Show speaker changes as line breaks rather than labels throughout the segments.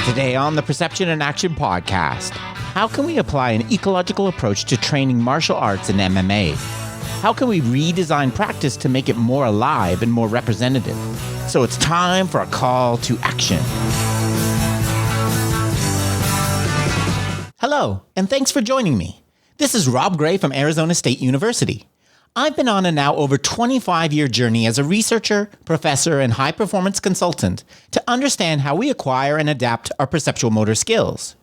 Today on the Perception and Action podcast, how can we apply an ecological approach to training martial arts and MMA? How can we redesign practice to make it more alive and more representative? So it's time for a call to action. Hello, and thanks for joining me. This is Rob Gray from Arizona State University. I've been on a now over 25-year journey as a researcher, professor, and high-performance consultant to understand how we acquire and adapt our perceptual motor skills.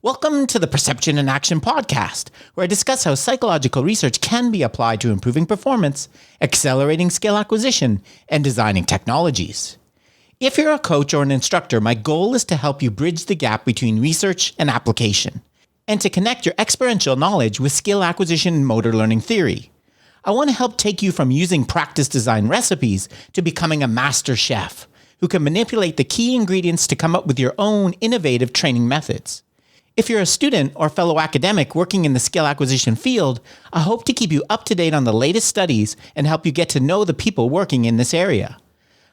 Welcome to the Perception and Action podcast, where I discuss how psychological research can be applied to improving performance, accelerating skill acquisition, and designing technologies. If you're a coach or an instructor, my goal is to help you bridge the gap between research and application, and to connect your experiential knowledge with skill acquisition and motor learning theory. I want to help take you from using practice design recipes to becoming a master chef who can manipulate the key ingredients to come up with your own innovative training methods. If you're a student or fellow academic working in the skill acquisition field, I hope to keep you up to date on the latest studies and help you get to know the people working in this area.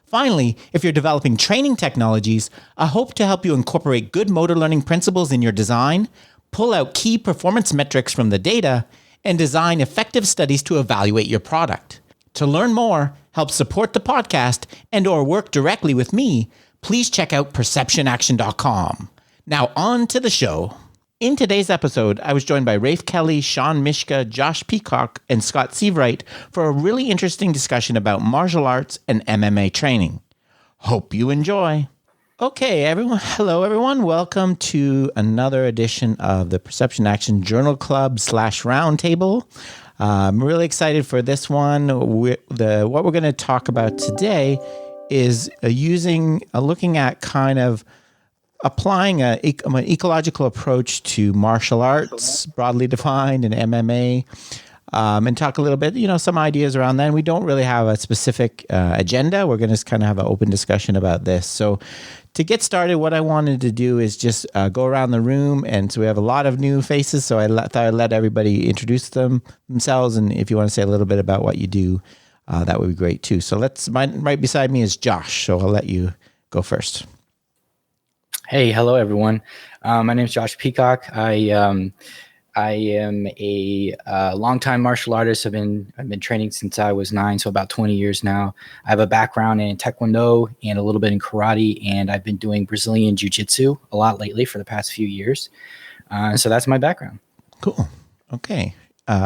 Finally, if you're developing training technologies, I hope to help you incorporate good motor learning principles in your design, pull out key performance metrics from the data, and design effective studies to evaluate your product. To learn more, help support the podcast, and or work directly with me, please check out perceptionaction.com. Now on to the show. In today's episode, I was joined by Rafe Kelley, Shawn Myszka, Josh Peacock, and Scott Sievewright for a really interesting discussion about martial arts and MMA training. Hope you enjoy. Okay, everyone. Hello, everyone. Welcome to another edition of the Perception Action Journal Club / Roundtable. I'm really excited for this one. What we're going to talk about today is looking at kind of applying an ecological approach to martial arts, broadly defined, and MMA. And talk a little bit, some ideas around that. And we don't really have a specific agenda. We're going to kind of have an open discussion about this. So to get started, what I wanted to do is just go around the room. And so we have a lot of new faces. So I thought I'd let everybody introduce themselves. And if you want to say a little bit about what you do, that would be great too. So right beside me is Josh. So I'll let you go first.
Hey, hello, everyone. My name is Josh Peacock. I am a longtime martial artist. I've been training since I was 9, so about 20 years now. I have a background in Taekwondo and a little bit in karate, and I've been doing Brazilian Jiu-Jitsu a lot lately for the past few years. So that's my background.
Cool. Okay.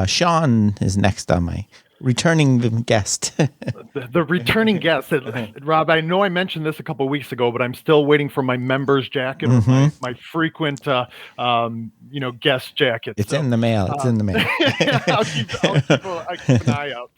Shawn is next on my returning guest.
the returning guest. Rob, I know I mentioned this a couple of weeks ago, but I'm still waiting for my member's jacket, or my frequent, guest jacket.
It's in the mail. It's in the mail.
I'll keep an eye out.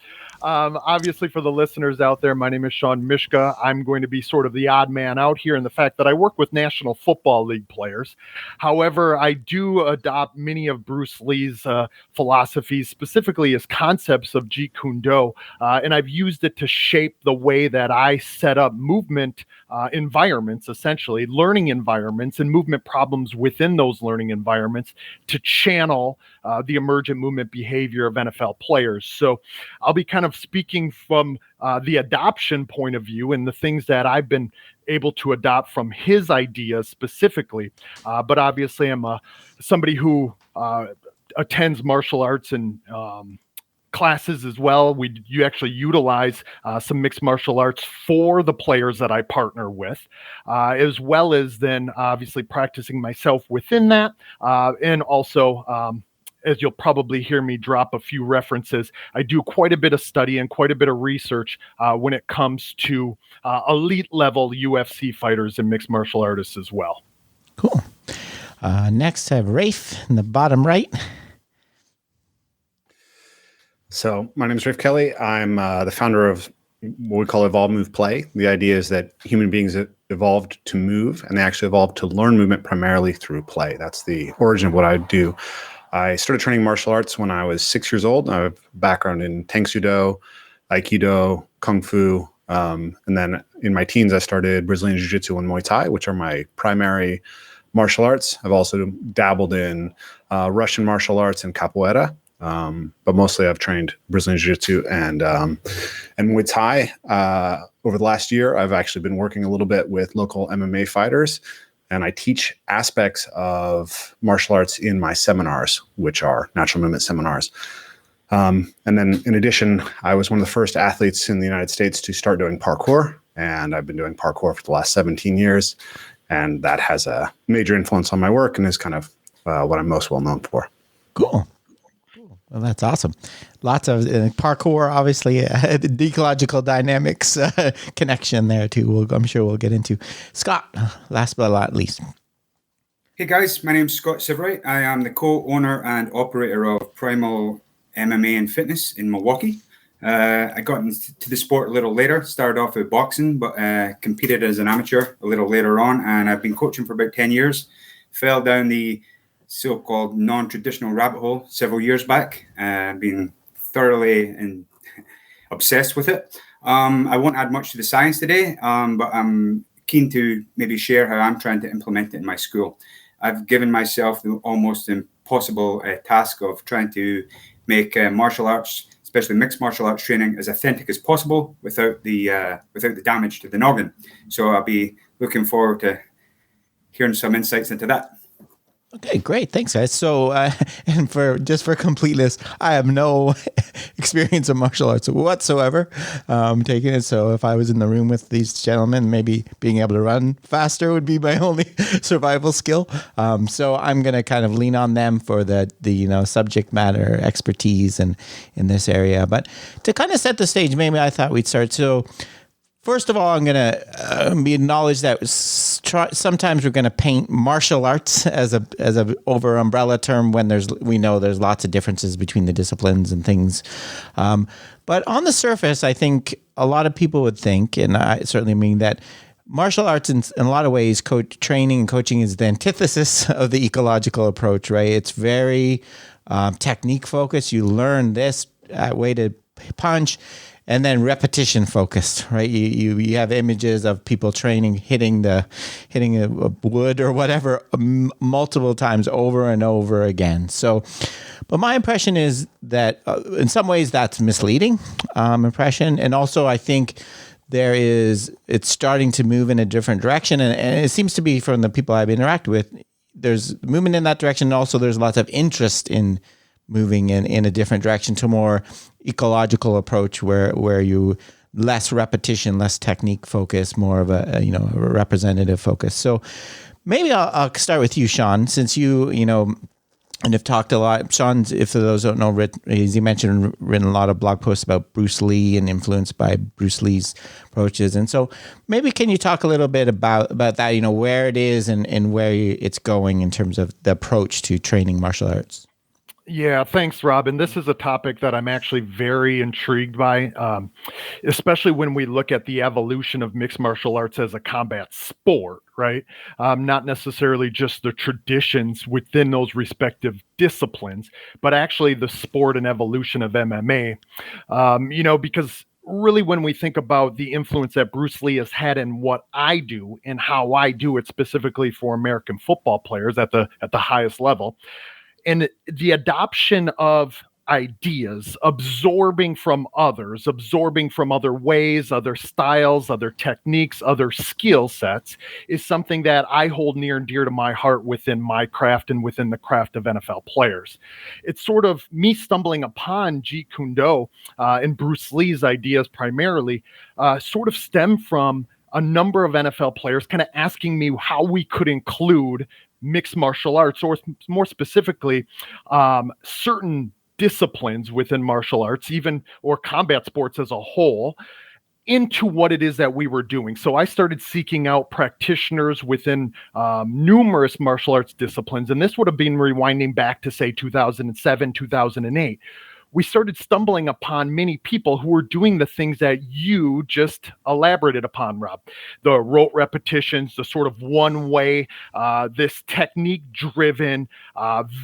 Obviously, for the listeners out there, my name is Shawn Myszka. I'm going to be sort of the odd man out here in the fact that I work with National Football League players. However, I do adopt many of Bruce Lee's philosophies, specifically his concepts of Jeet Kune Do, and I've used it to shape the way that I set up movement environments, essentially learning environments and movement problems within those learning environments to channel the emergent movement behavior of NFL players. So I'll be kind of speaking from the adoption point of view and the things that I've been able to adopt from his ideas specifically. But obviously I'm somebody who attends martial arts and classes as well. You actually utilize some mixed martial arts for the players that I partner with, as well as then obviously practicing myself within that, and also as you'll probably hear me drop a few references, I do quite a bit of study and quite a bit of research when it comes to elite level UFC fighters and mixed martial artists as well.
Cool. Next, I have Rafe in the bottom right.
So my name is Rafe Kelley. I'm the founder of what we call Evolve, Move, Play. The idea is that human beings evolved to move, and they actually evolved to learn movement primarily through play. That's the origin of what I do. I started training martial arts when I was 6 years old. I have a background in Tang Soo Do, Aikido, Kung Fu. And then in my teens, I started Brazilian Jiu-Jitsu and Muay Thai, which are my primary martial arts. I've also dabbled in Russian martial arts and capoeira. But mostly I've trained Brazilian Jiu-Jitsu and Muay Thai. Over the last year, I've actually been working a little bit with local MMA fighters and I teach aspects of martial arts in my seminars, which are natural movement seminars. And then in addition, I was one of the first athletes in the United States to start doing parkour, and I've been doing parkour for the last 17 years. And that has a major influence on my work and is kind of what I'm most well known for.
Cool. Well, that's awesome. Lots of parkour, obviously, the ecological dynamics connection there too. I'm sure we'll get into. Scott, last but not least.
Hey guys, my name's Scott Sievewright. I am the co-owner and operator of Primal MMA and Fitness in Milwaukee. I got into the sport a little later, started off with boxing, but competed as an amateur a little later on. And I've been coaching for about 10 years. Fell down the so-called non-traditional rabbit hole several years back. Been thoroughly and obsessed with it. I won't add much to the science today, but I'm keen to maybe share how I'm trying to implement it in my school. I've given myself the almost impossible task of trying to make martial arts, especially mixed martial arts training, as authentic as possible without the damage to the noggin. So I'll be looking forward to hearing some insights into that.
Okay, great. Thanks, guys. So, and for completeness, I have no experience in martial arts whatsoever taking it. So if I was in the room with these gentlemen, maybe being able to run faster would be my only survival skill. So I'm going to kind of lean on them for the subject matter expertise in this area. But to kind of set the stage, maybe I thought we'd start. So first of all, I'm going to acknowledge that sometimes we're going to paint martial arts as a over umbrella term when we know there's lots of differences between the disciplines and things. But on the surface, I think a lot of people would think, and I certainly mean that martial arts in a lot of ways, training and coaching is the antithesis of the ecological approach, right? It's very technique focused. You learn this way to punch. And then repetition focused, right? You have images of people training, hitting a wood or whatever multiple times over and over again. So, but my impression is that in some ways that's misleading impression, and also I think it's starting to move in a different direction, and it seems to be from the people I've interacted with. There's movement in that direction, and also there's lots of interest in moving in a different direction to a more ecological approach where you less repetition, less technique focus, more of a representative focus. So maybe I'll start with you, Shawn, since you and have talked a lot. Shawn, if for those who don't know, as you mentioned, written a lot of blog posts about Bruce Lee and influenced by Bruce Lee's approaches. And so maybe can you talk a little bit about that, where it is and where it's going in terms of the approach to training martial arts?
Yeah, thanks, Rob. And this is a topic that I'm actually very intrigued by, especially when we look at the evolution of mixed martial arts as a combat sport, right? Not necessarily just the traditions within those respective disciplines, but actually the sport and evolution of MMA, because really when we think about the influence that Bruce Lee has had in what I do and how I do it specifically for American football players at the highest level, and the adoption of ideas, absorbing from others, absorbing from other ways, other styles, other techniques, other skill sets is something that I hold near and dear to my heart within my craft and within the craft of NFL players. It's sort of me stumbling upon Jeet Kune Do and Bruce Lee's ideas primarily sort of stem from a number of NFL players kind of asking me how we could include mixed martial arts, or more specifically, certain disciplines within martial arts, or combat sports as a whole, into what it is that we were doing. So I started seeking out practitioners within numerous martial arts disciplines, and this would have been rewinding back to, say, 2007, 2008. We started stumbling upon many people who were doing the things that you just elaborated upon, Rob. The rote repetitions, the sort of one way, this technique-driven,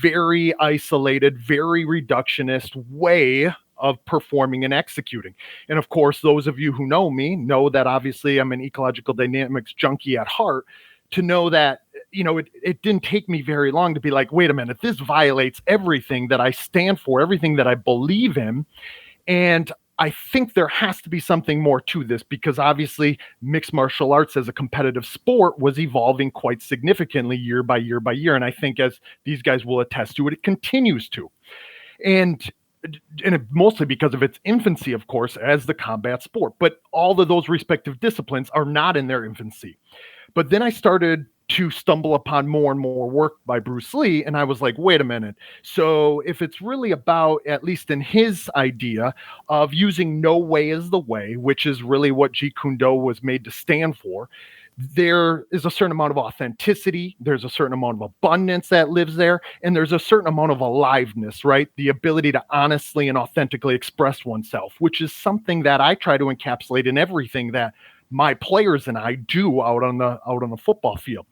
very isolated, very reductionist way of performing and executing. And of course, those of you who know me know that obviously I'm an ecological dynamics junkie at heart, to know that it didn't take me very long to be like, wait a minute, this violates everything that I stand for, everything that I believe in. And I think there has to be something more to this, because obviously mixed martial arts as a competitive sport was evolving quite significantly year by year by year. And I think, as these guys will attest to it continues to. And mostly because of its infancy, of course, as the combat sport. But all of those respective disciplines are not in their infancy. But then I started to stumble upon more and more work by Bruce Lee, and I was like, wait a minute. So if it's really about, at least in his idea of using no way as the way, which is really what Jeet Kune Do was made to stand for, there is a certain amount of authenticity, there's a certain amount of abundance that lives there, and there's a certain amount of aliveness, right? The ability to honestly and authentically express oneself, which is something that I try to encapsulate in everything that my players and I do out on the football field.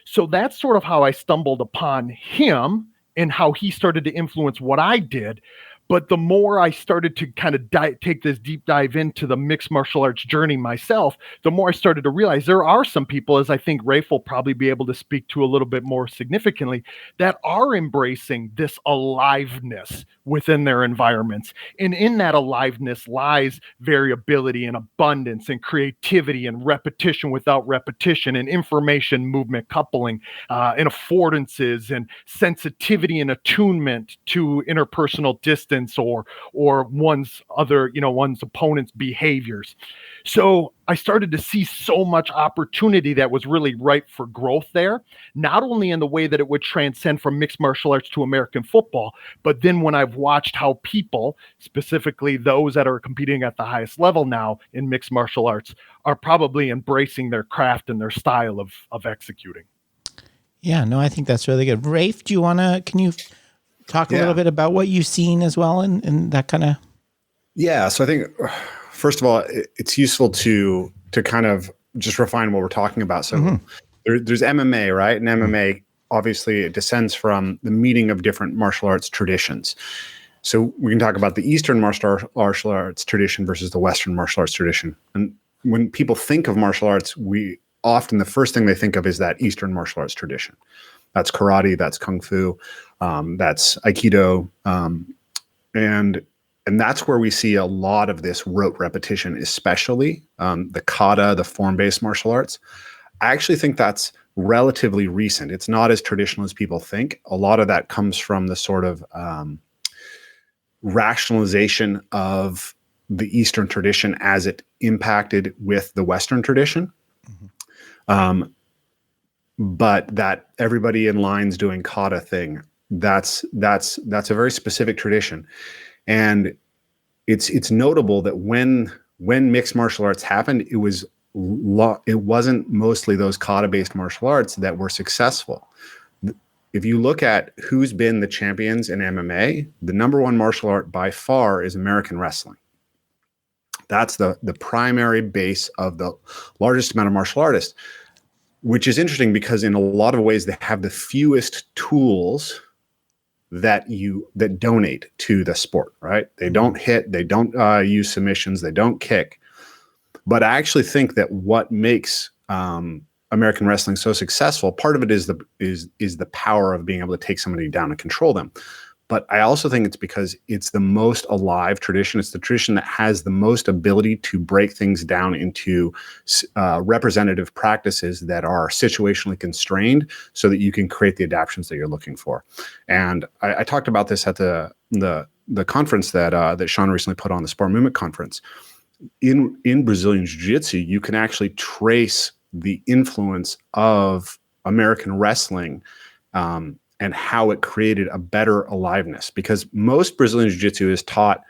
So that's sort of how I stumbled upon him and how he started to influence what I did. But the more I started to kind of take this deep dive into the mixed martial arts journey myself, the more I started to realize there are some people, as I think Rafe will probably be able to speak to a little bit more significantly, that are embracing this aliveness within their environments. And in that aliveness lies variability and abundance and creativity and repetition without repetition and information movement coupling and affordances and sensitivity and attunement to interpersonal distance or one's opponent's behaviors. So I started to see so much opportunity that was really ripe for growth there, not only in the way that it would transcend from mixed martial arts to American football, but then when I've watched how people, specifically those that are competing at the highest level now in mixed martial arts, are probably embracing their craft and their style of executing.
Yeah, no, I think that's really good. Rafe, can you talk a little bit about what you've seen as well and that kind of?
Yeah. So I think, first of all, it's useful to kind of just refine what we're talking about. So there's MMA, right? And MMA, obviously, it descends from the meeting of different martial arts traditions. So we can talk about the Eastern martial arts tradition versus the Western martial arts tradition. And when people think of martial arts, the first thing they think of is that Eastern martial arts tradition. That's karate, that's kung fu, that's aikido, and that's where we see a lot of this rote repetition, especially the kata, the form-based martial arts. I actually think that's relatively recent. It's not as traditional as people think. A lot of that comes from the sort of rationalization of the Eastern tradition as it impacted with the Western tradition. But that everybody in line's doing kata thing, that's a very specific tradition. And it's notable that when mixed martial arts happened, it wasn't mostly those kata-based martial arts that were successful. If you look at who's been the champions in MMA, the number one martial art by far is American wrestling. That's the primary base of the largest amount of martial artists, which is interesting because in a lot of ways they have the fewest tools that donate to the sport, right? They don't hit, they don't use submissions, they don't kick. But I actually think that what makes American wrestling so successful, part of it is the power of being able to take somebody down and control them. But I also think it's because it's the most alive tradition. It's the tradition that has the most ability to break things down into representative practices that are situationally constrained so that you can create the adaptions that you're looking for. And I talked about this at the conference that Shawn recently put on, the Sport Movement Conference. In Brazilian Jiu-Jitsu, you can actually trace the influence of American wrestling and how it created a better aliveness, because most Brazilian Jiu-Jitsu is taught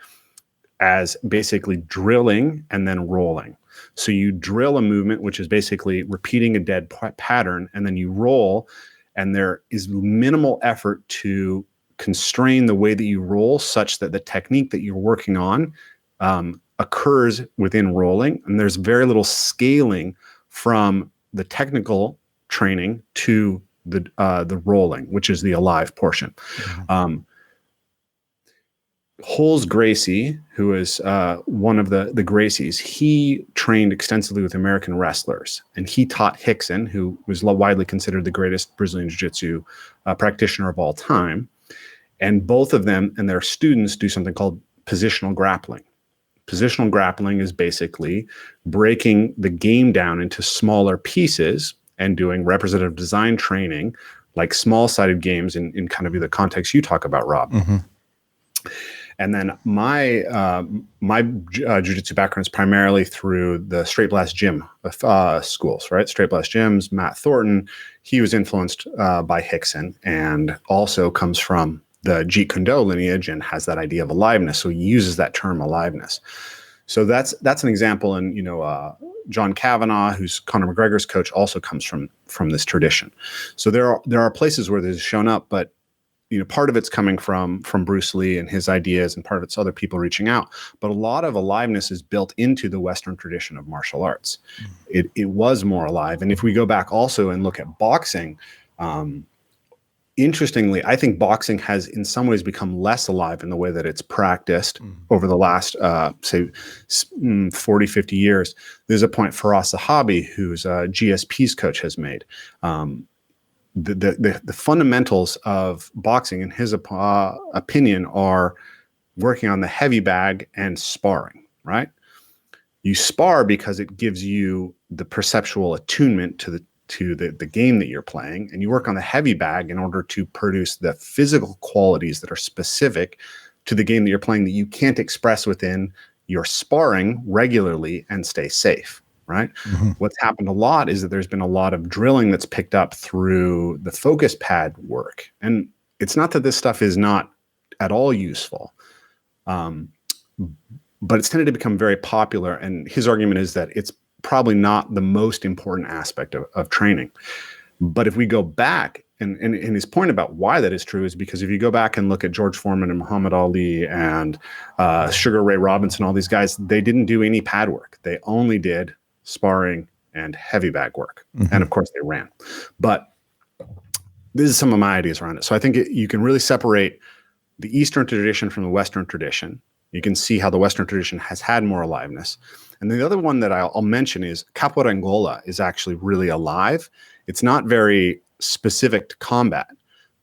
as basically drilling and then rolling. So you drill a movement, which is basically repeating a dead pattern, and then you roll, and there is minimal effort to constrain the way that you roll such that the technique that you're working on occurs within rolling, and there's very little scaling from the technical training to the rolling, which is the alive portion. Holz Gracie, who is one of the Gracies, he trained extensively with American wrestlers, and he taught Rickson, who was widely considered the greatest Brazilian Jiu-Jitsu practitioner of all time. And both of them and their students do something called positional grappling. Positional grappling is basically breaking the game down into smaller pieces and doing representative design training, like small-sided games in kind of the context you talk about, Rob.
Mm-hmm.
And then my jiu-jitsu background is primarily through the Straight Blast Gym schools, right? Straight Blast Gyms, Matt Thornton, he was influenced by Hickson and also comes from the Jeet Kune Do lineage and has that idea of aliveness. So he uses that term aliveness. So that's an example. And, John Kavanagh, who's Conor McGregor's coach, also comes from this tradition. So there are places where this has shown up, but part of it's coming from Bruce Lee and his ideas, and part of it's other people reaching out. But a lot of aliveness is built into the Western tradition of martial arts. Mm-hmm. It was more alive. And if we go back also and look at boxing, interestingly, I think boxing has in some ways become less alive in the way that it's practiced over the last, say, 40, 50 years. There's a point Faraz Zahabi, who's GSP's coach, has made. The fundamentals of boxing, in his opinion, are working on the heavy bag and sparring, right? You spar because it gives you the perceptual attunement to the game that you're playing, and you work on the heavy bag in order to produce the physical qualities that are specific to the game that you're playing that you can't express within your sparring regularly and stay safe, right? Mm-hmm. What's happened a lot is that there's been a lot of drilling that's picked up through the focus pad work. And it's not that this stuff is not at all useful, but it's tended to become very popular. And his argument is that it's probably not the most important aspect of training. But if we go back, and his point about why that is true is because if you go back and look at George Foreman and Muhammad Ali and Sugar Ray Robinson, all these guys, they didn't do any pad work. They only did sparring and heavy bag work. Mm-hmm. And of course they ran. But this is some of my ideas around it. So I think you can really separate the Eastern tradition from the Western tradition. You can see how the Western tradition has had more aliveness. And the other one that I'll mention is Capoeira Angola is actually really alive. It's not very specific to combat,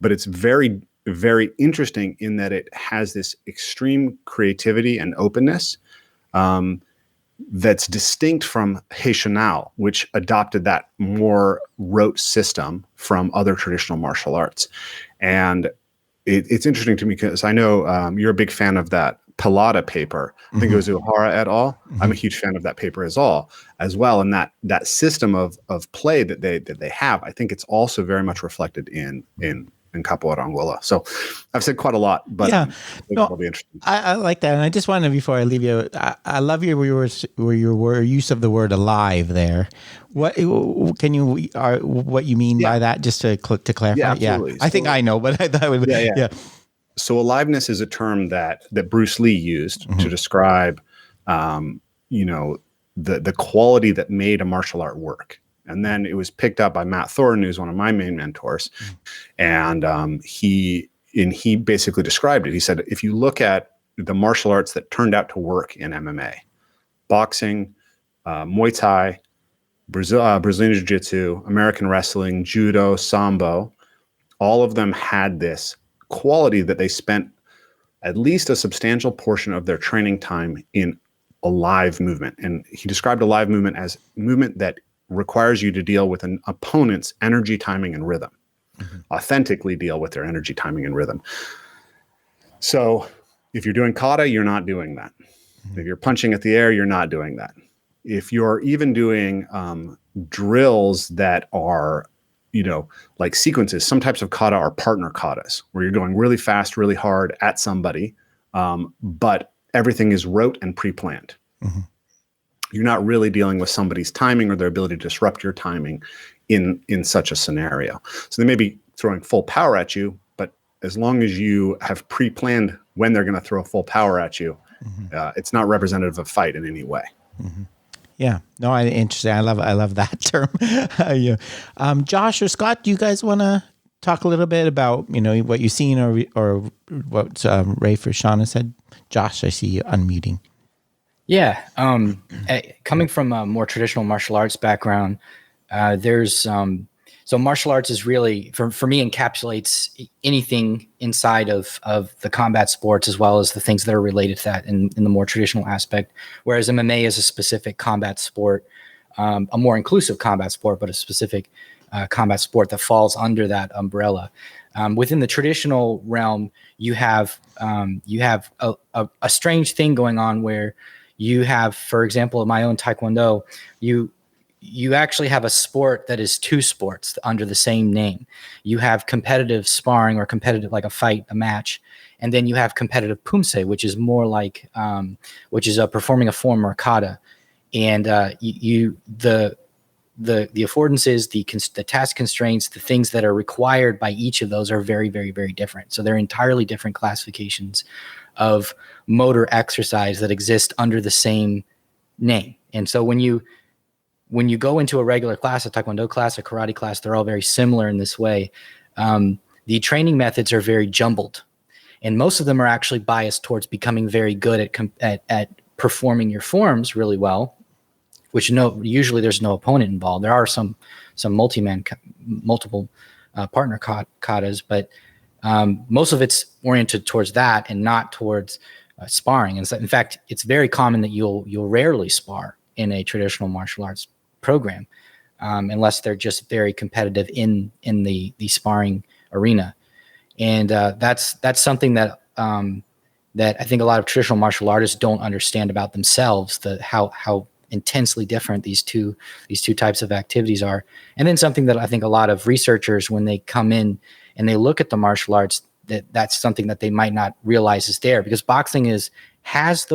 but it's very, very interesting in that it has this extreme creativity and openness that's distinct from Haitianal, which adopted that more rote system from other traditional martial arts. And it's interesting to me because I know you're a big fan of that Pilata paper. I think it was Uhara et al. Mm-hmm. I'm a huge fan of that paper as well. And that system of play that they have, I think it's also very much reflected in Capoeira Angola. So I've said quite a lot, but
yeah,
it'll be interesting.
I like that. And I just wanted, before I leave you, I love your use of the word alive there. What can you, what you mean by that, just to clarify?
Yeah, absolutely.
I think I know, but I thought it would, yeah.
So aliveness is a term that Bruce Lee used to describe, the quality that made a martial art work. And then it was picked up by Matt Thornton, who's one of my main mentors. And he basically described it. He said, if you look at the martial arts that turned out to work in MMA, boxing, Muay Thai, Brazilian Jiu-Jitsu, American wrestling, judo, sambo, all of them had this quality that they spent at least a substantial portion of their training time in alive movement. And he described alive movement as movement that requires you to deal with an opponent's energy, timing, and rhythm. Authentically deal with their energy, timing, and rhythm. So if you're doing kata, you're not doing that. If you're punching at the air, you're not doing that. If you're even doing drills that are like sequences, some types of kata are partner katas, where you're going really fast, really hard at somebody, but everything is rote and pre-planned. You're not really dealing with somebody's timing or their ability to disrupt your timing in such a scenario. So they may be throwing full power at you, but as long as you have pre-planned when they're going to throw full power at you, it's not representative of fight in any way.
Yeah, no, interesting. I love that term. Josh or Scott, do you guys want to talk a little bit about what you've seen or what Rafe or Shawn has said? Josh, I see you unmuting.
Yeah, coming from a more traditional martial arts background, there's So martial arts is really, for me, encapsulates anything inside of the combat sports, as well as the things that are related to that in the more traditional aspect. Whereas MMA is a specific combat sport, a more inclusive combat sport, but a specific combat sport that falls under that umbrella. Within the traditional realm, you have a strange thing going on where you have, for example, in my own Taekwondo, you actually have a sport that is two sports under the same name. You have competitive sparring or competitive, like a fight, a match. And then you have competitive pumse, which is more like, which is performing a form or kata. And the affordances, the task constraints, the things that are required by each of those are very, very, very different. So they're entirely different classifications of motor exercise that exist under the same name. And so when you go into a regular class, a Taekwondo class, a karate class, they're all very similar in this way. The training methods are very jumbled, and most of them are actually biased towards becoming very good at performing your forms really well, which usually there's no opponent involved. There are some multiple partner katas, but most of it's oriented towards that and not towards sparring. And so, in fact, it's very common that you'll rarely spar in a traditional martial arts program, unless they're just very competitive in the sparring arena. And that's something that I think a lot of traditional martial artists don't understand about themselves, how intensely different these two types of activities are. And then something that I think a lot of researchers, when they come in and they look at the martial arts, that's something that they might not realize is there, because boxing has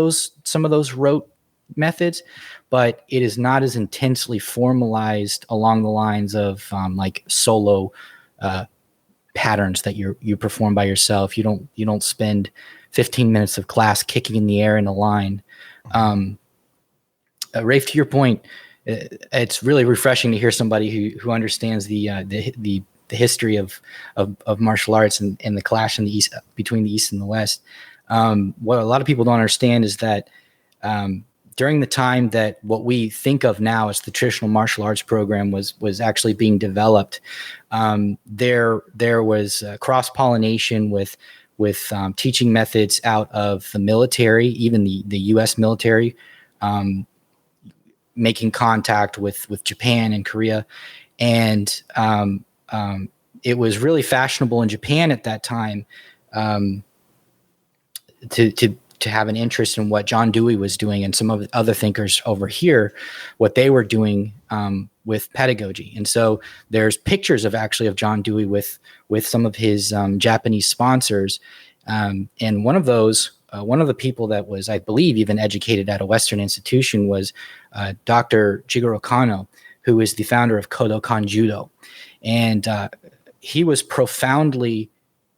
some of those rote methods, but it is not as intensely formalized along the lines of like solo patterns that you perform by yourself. You don't spend 15 minutes of class kicking in the air in a line. Rafe, to your point, it's really refreshing to hear somebody who understands the history of martial arts and the clash in the East, between the East and the West. What a lot of people don't understand is that during the time that what we think of now as the traditional martial arts program was actually being developed, there was cross-pollination with teaching methods out of the military, even the U.S. military, making contact with Japan and Korea. And it was really fashionable in Japan at that time to have an interest in what John Dewey was doing, and some of the other thinkers over here, what they were doing with pedagogy. And so there's pictures of John Dewey with some of his Japanese sponsors. And one of the people that was, I believe, even educated at a Western institution was Dr. Jigoro Kano, who is the founder of Kodokan Judo. And he was profoundly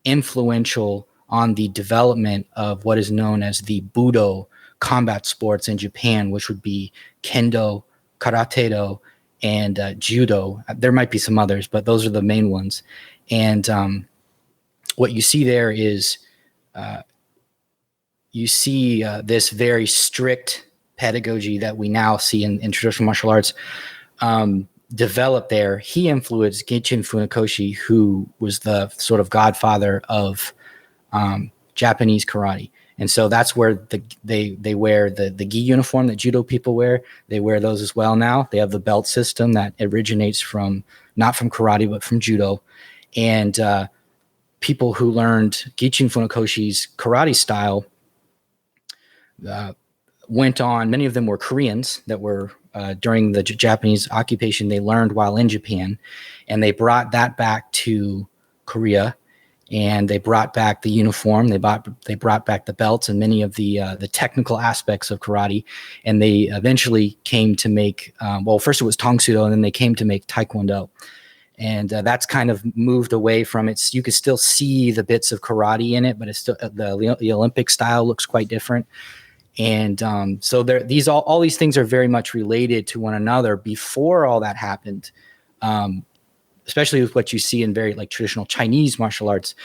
influential on the development of what is known as the Budo combat sports in Japan, which would be Kendo, Karate-Do, and Judo. There might be some others, but those are the main ones. And what you see there is you see this very strict pedagogy that we now see in traditional martial arts develop there. He influenced Gichin Funakoshi, who was the sort of godfather of Japanese karate. And so that's where they wear the gi uniform that judo people wear. They wear those as well now. They have the belt system that originates not from karate, but from judo. And people who learned Gichin Funakoshi's karate style went on, many of them were Koreans that were during the Japanese occupation, they learned while in Japan, and they brought that back to Korea. And they brought back the uniform, they brought back the belts and many of the technical aspects of karate. And they eventually came to make, first it was Tong Sudo, and then they came to make Taekwondo. And that's kind of moved away from it. You could still see the bits of karate in it, but it's still the Olympic style looks quite different. And so all these things are very much related to one another. Before all that happened, especially with what you see in very like traditional Chinese martial arts.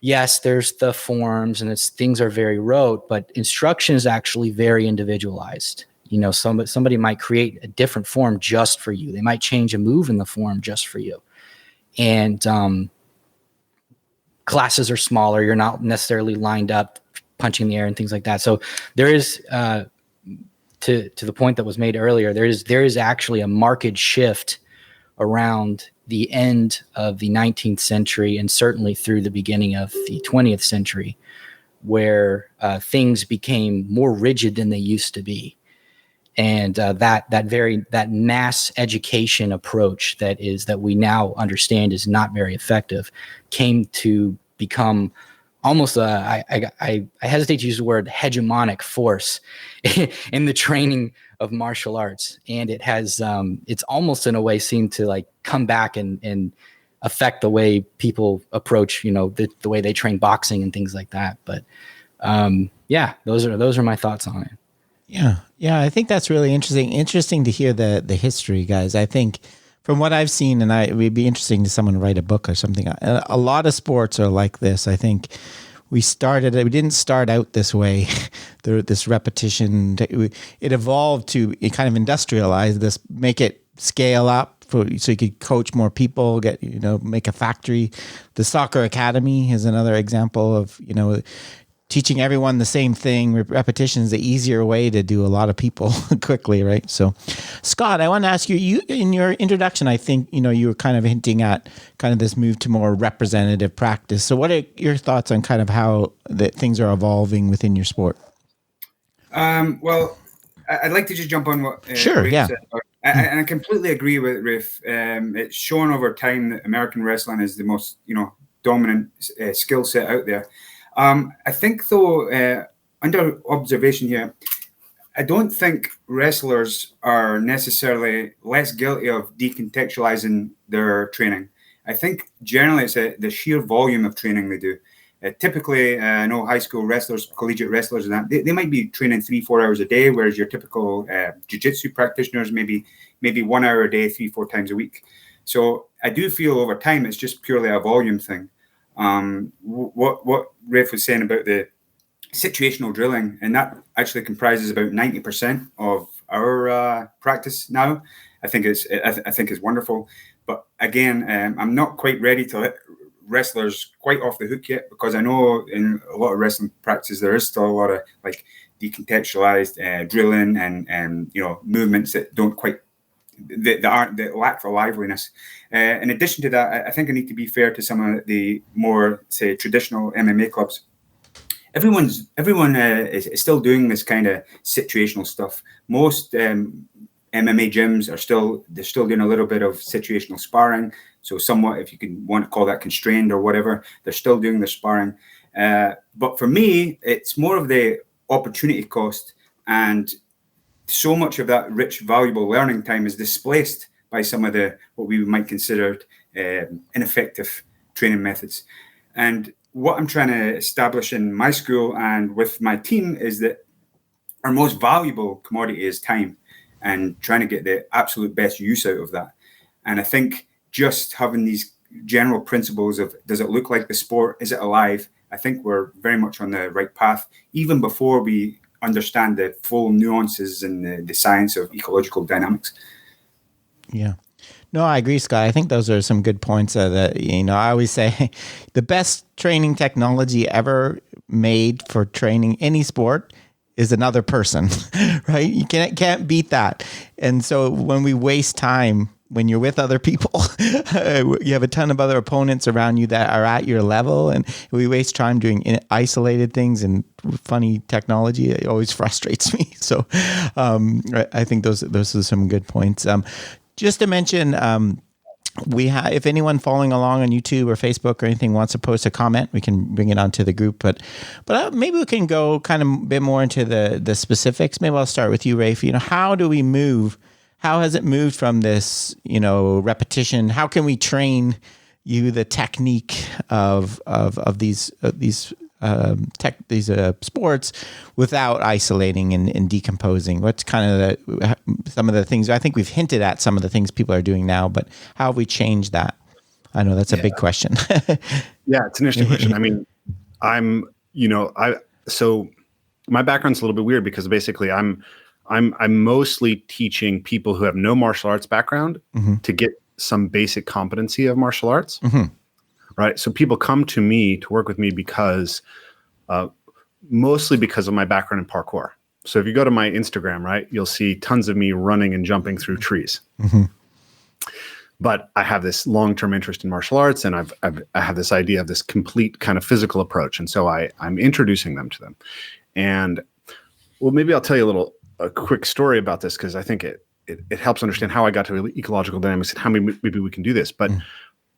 Yes, there's the forms and things are very rote, but instruction is actually very individualized. somebody might create a different form just for you. They might change a move in the form just for you. And classes are smaller. You're not necessarily lined up punching the air and things like that. So there is, to the point that was made earlier, there is actually a marked shift around the end of the 19th century and certainly through the beginning of the 20th century, where things became more rigid than they used to be. And that mass education approach that we now understand is not very effective came to become almost I hesitate to use the word hegemonic force in the training of martial arts. And it has it's almost in a way seemed to like come back and affect the way people approach, the way they train boxing and things like that. But those are my thoughts on it.
Yeah, I think that's really interesting to hear the history, guys. I think from what I've seen, and it would be interesting to someone write a book or something. A lot of sports are like this. I think we didn't start out this way. This repetition, it evolved to kind of industrialize this, make it scale up so you could coach more people, make a factory. The soccer academy is another example of, teaching everyone the same thing. Repetition is the easier way to do a lot of people quickly, right? So, Scott, I want to ask you in your introduction, I think, you were kind of hinting at kind of this move to more representative practice. So what are your thoughts on kind of how things are evolving within your sport?
Well, I'd like to just jump on what
Rafe
said. And I completely agree with Rafe. It's shown over time that American wrestling is the most, dominant skill set out there. I think, though, under observation here, I don't think wrestlers are necessarily less guilty of decontextualizing their training. I think generally it's the sheer volume of training they do. Typically, I know high school wrestlers, collegiate wrestlers, and that they might be training 3-4 hours a day, whereas your typical jiu-jitsu practitioners maybe 1 hour a day, 3-4 times a week. So I do feel over time it's just purely a volume thing. What Rafe was saying about the situational drilling, and that actually comprises about 90% of our practice now. I think it's wonderful, but again, I'm not quite ready to let wrestlers quite off the hook yet, because I know in a lot of wrestling practices there is still a lot of like decontextualized drilling and movements that don't quite that lack for liveliness. In addition to that, I think I need to be fair to some of the more, say, traditional MMA clubs. Everyone is still doing this kind of situational stuff. Most MMA gyms are still doing a little bit of situational sparring. So somewhat, if you want to call that constrained or whatever, they're still doing the sparring. But for me, it's more of the opportunity cost, and so much of that rich, valuable learning time is displaced by some of the what we might consider ineffective training methods. And what I'm trying to establish in my school and with my team is that our most valuable commodity is time, and trying to get the absolute best use out of that. And I think just having these general principles of, does it look like the sport? Is it alive? I think we're very much on the right path, even before we understand the full nuances and the science of ecological dynamics.
Yeah. No, I agree, Scott. I think those are some good points that, I always say the best training technology ever made for training any sport is another person, right? You can't beat that. And so when we waste time, when you're with other people, you have a ton of other opponents around you that are at your level, and we waste time doing isolated things and funny technology. It always frustrates me. So I think those are some good points. Just to mention, if anyone following along on YouTube or Facebook or anything wants to post a comment, we can bring it onto the group. But maybe we can go kind of a bit more into the specifics. Maybe I'll start with you, Rafe. How do we move? How has it moved from this, repetition? How can we train you the technique of these sports without isolating and decomposing? What's kind of some of the things? I think we've hinted at some of the things people are doing now, but how have we changed that? I know that's a big question.
Yeah, it's an interesting question. I mean, so my background's a little bit weird because basically I'm I'm mostly teaching people who have no martial arts background to get some basic competency of martial arts. Right. So people come to me to work with me because mostly because of my background in parkour. So if you go to my Instagram, right, you'll see tons of me running and jumping through trees. But I have this long-term interest in martial arts, and I have this idea of this complete kind of physical approach. And so I'm introducing them to them. And well, maybe I'll tell you a quick story about this, because I think it helps understand how I got to ecological dynamics and how maybe we can do this. But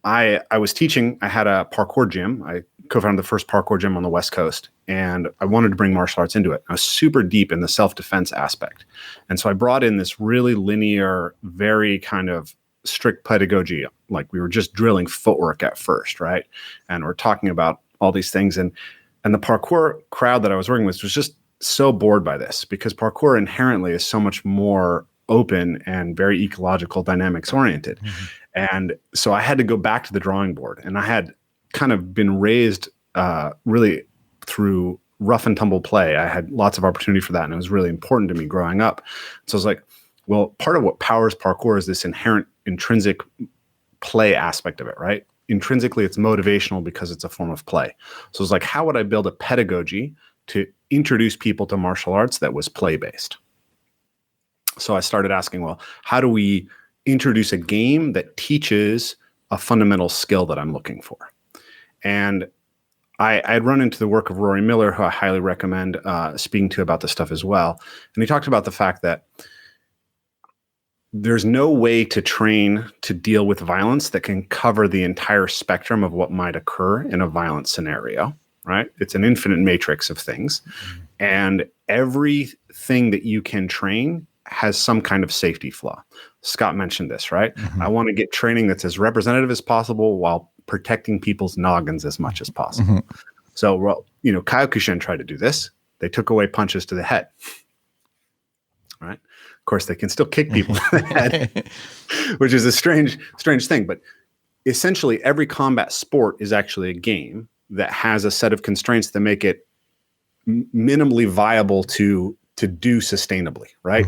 I was teaching, I had a parkour gym. I co-founded the first parkour gym on the West Coast, and I wanted to bring martial arts into it. I was super deep in the self-defense aspect. And so I brought in this really linear, very kind of strict pedagogy. Like we were just drilling footwork at first, right? And we're talking about all these things. And the parkour crowd that I was working with was just so bored by this, because parkour inherently is so much more open and very ecological dynamics oriented. And so I had to go back to the drawing board, and I had kind of been raised really through rough and tumble play. I had lots of opportunity for that, and it was really important to me growing up. So I was like, well, part of what powers parkour is this inherent intrinsic play aspect of it, right? Intrinsically, it's motivational because it's a form of play. So it's like, how would I build a pedagogy to introduce people to martial arts that was play-based? So I started asking, well, how do we introduce a game that teaches a fundamental skill that I'm looking for? And I'd run into the work of Rory Miller, who I highly recommend speaking to about this stuff as well. And he talked about the fact that there's no way to train to deal with violence that can cover the entire spectrum of what might occur in a violent scenario, right? It's an infinite matrix of things. And everything that you can train has some kind of safety flaw. Scott mentioned this, right? I want to get training that's as representative as possible while protecting people's noggins as much as possible. So, well, Kyokushin tried to do this. They took away punches to the head, right? Of course, they can still kick people in the head, which is a strange thing. But essentially, every combat sport is actually a game that has a set of constraints that make it minimally viable to do sustainably, right?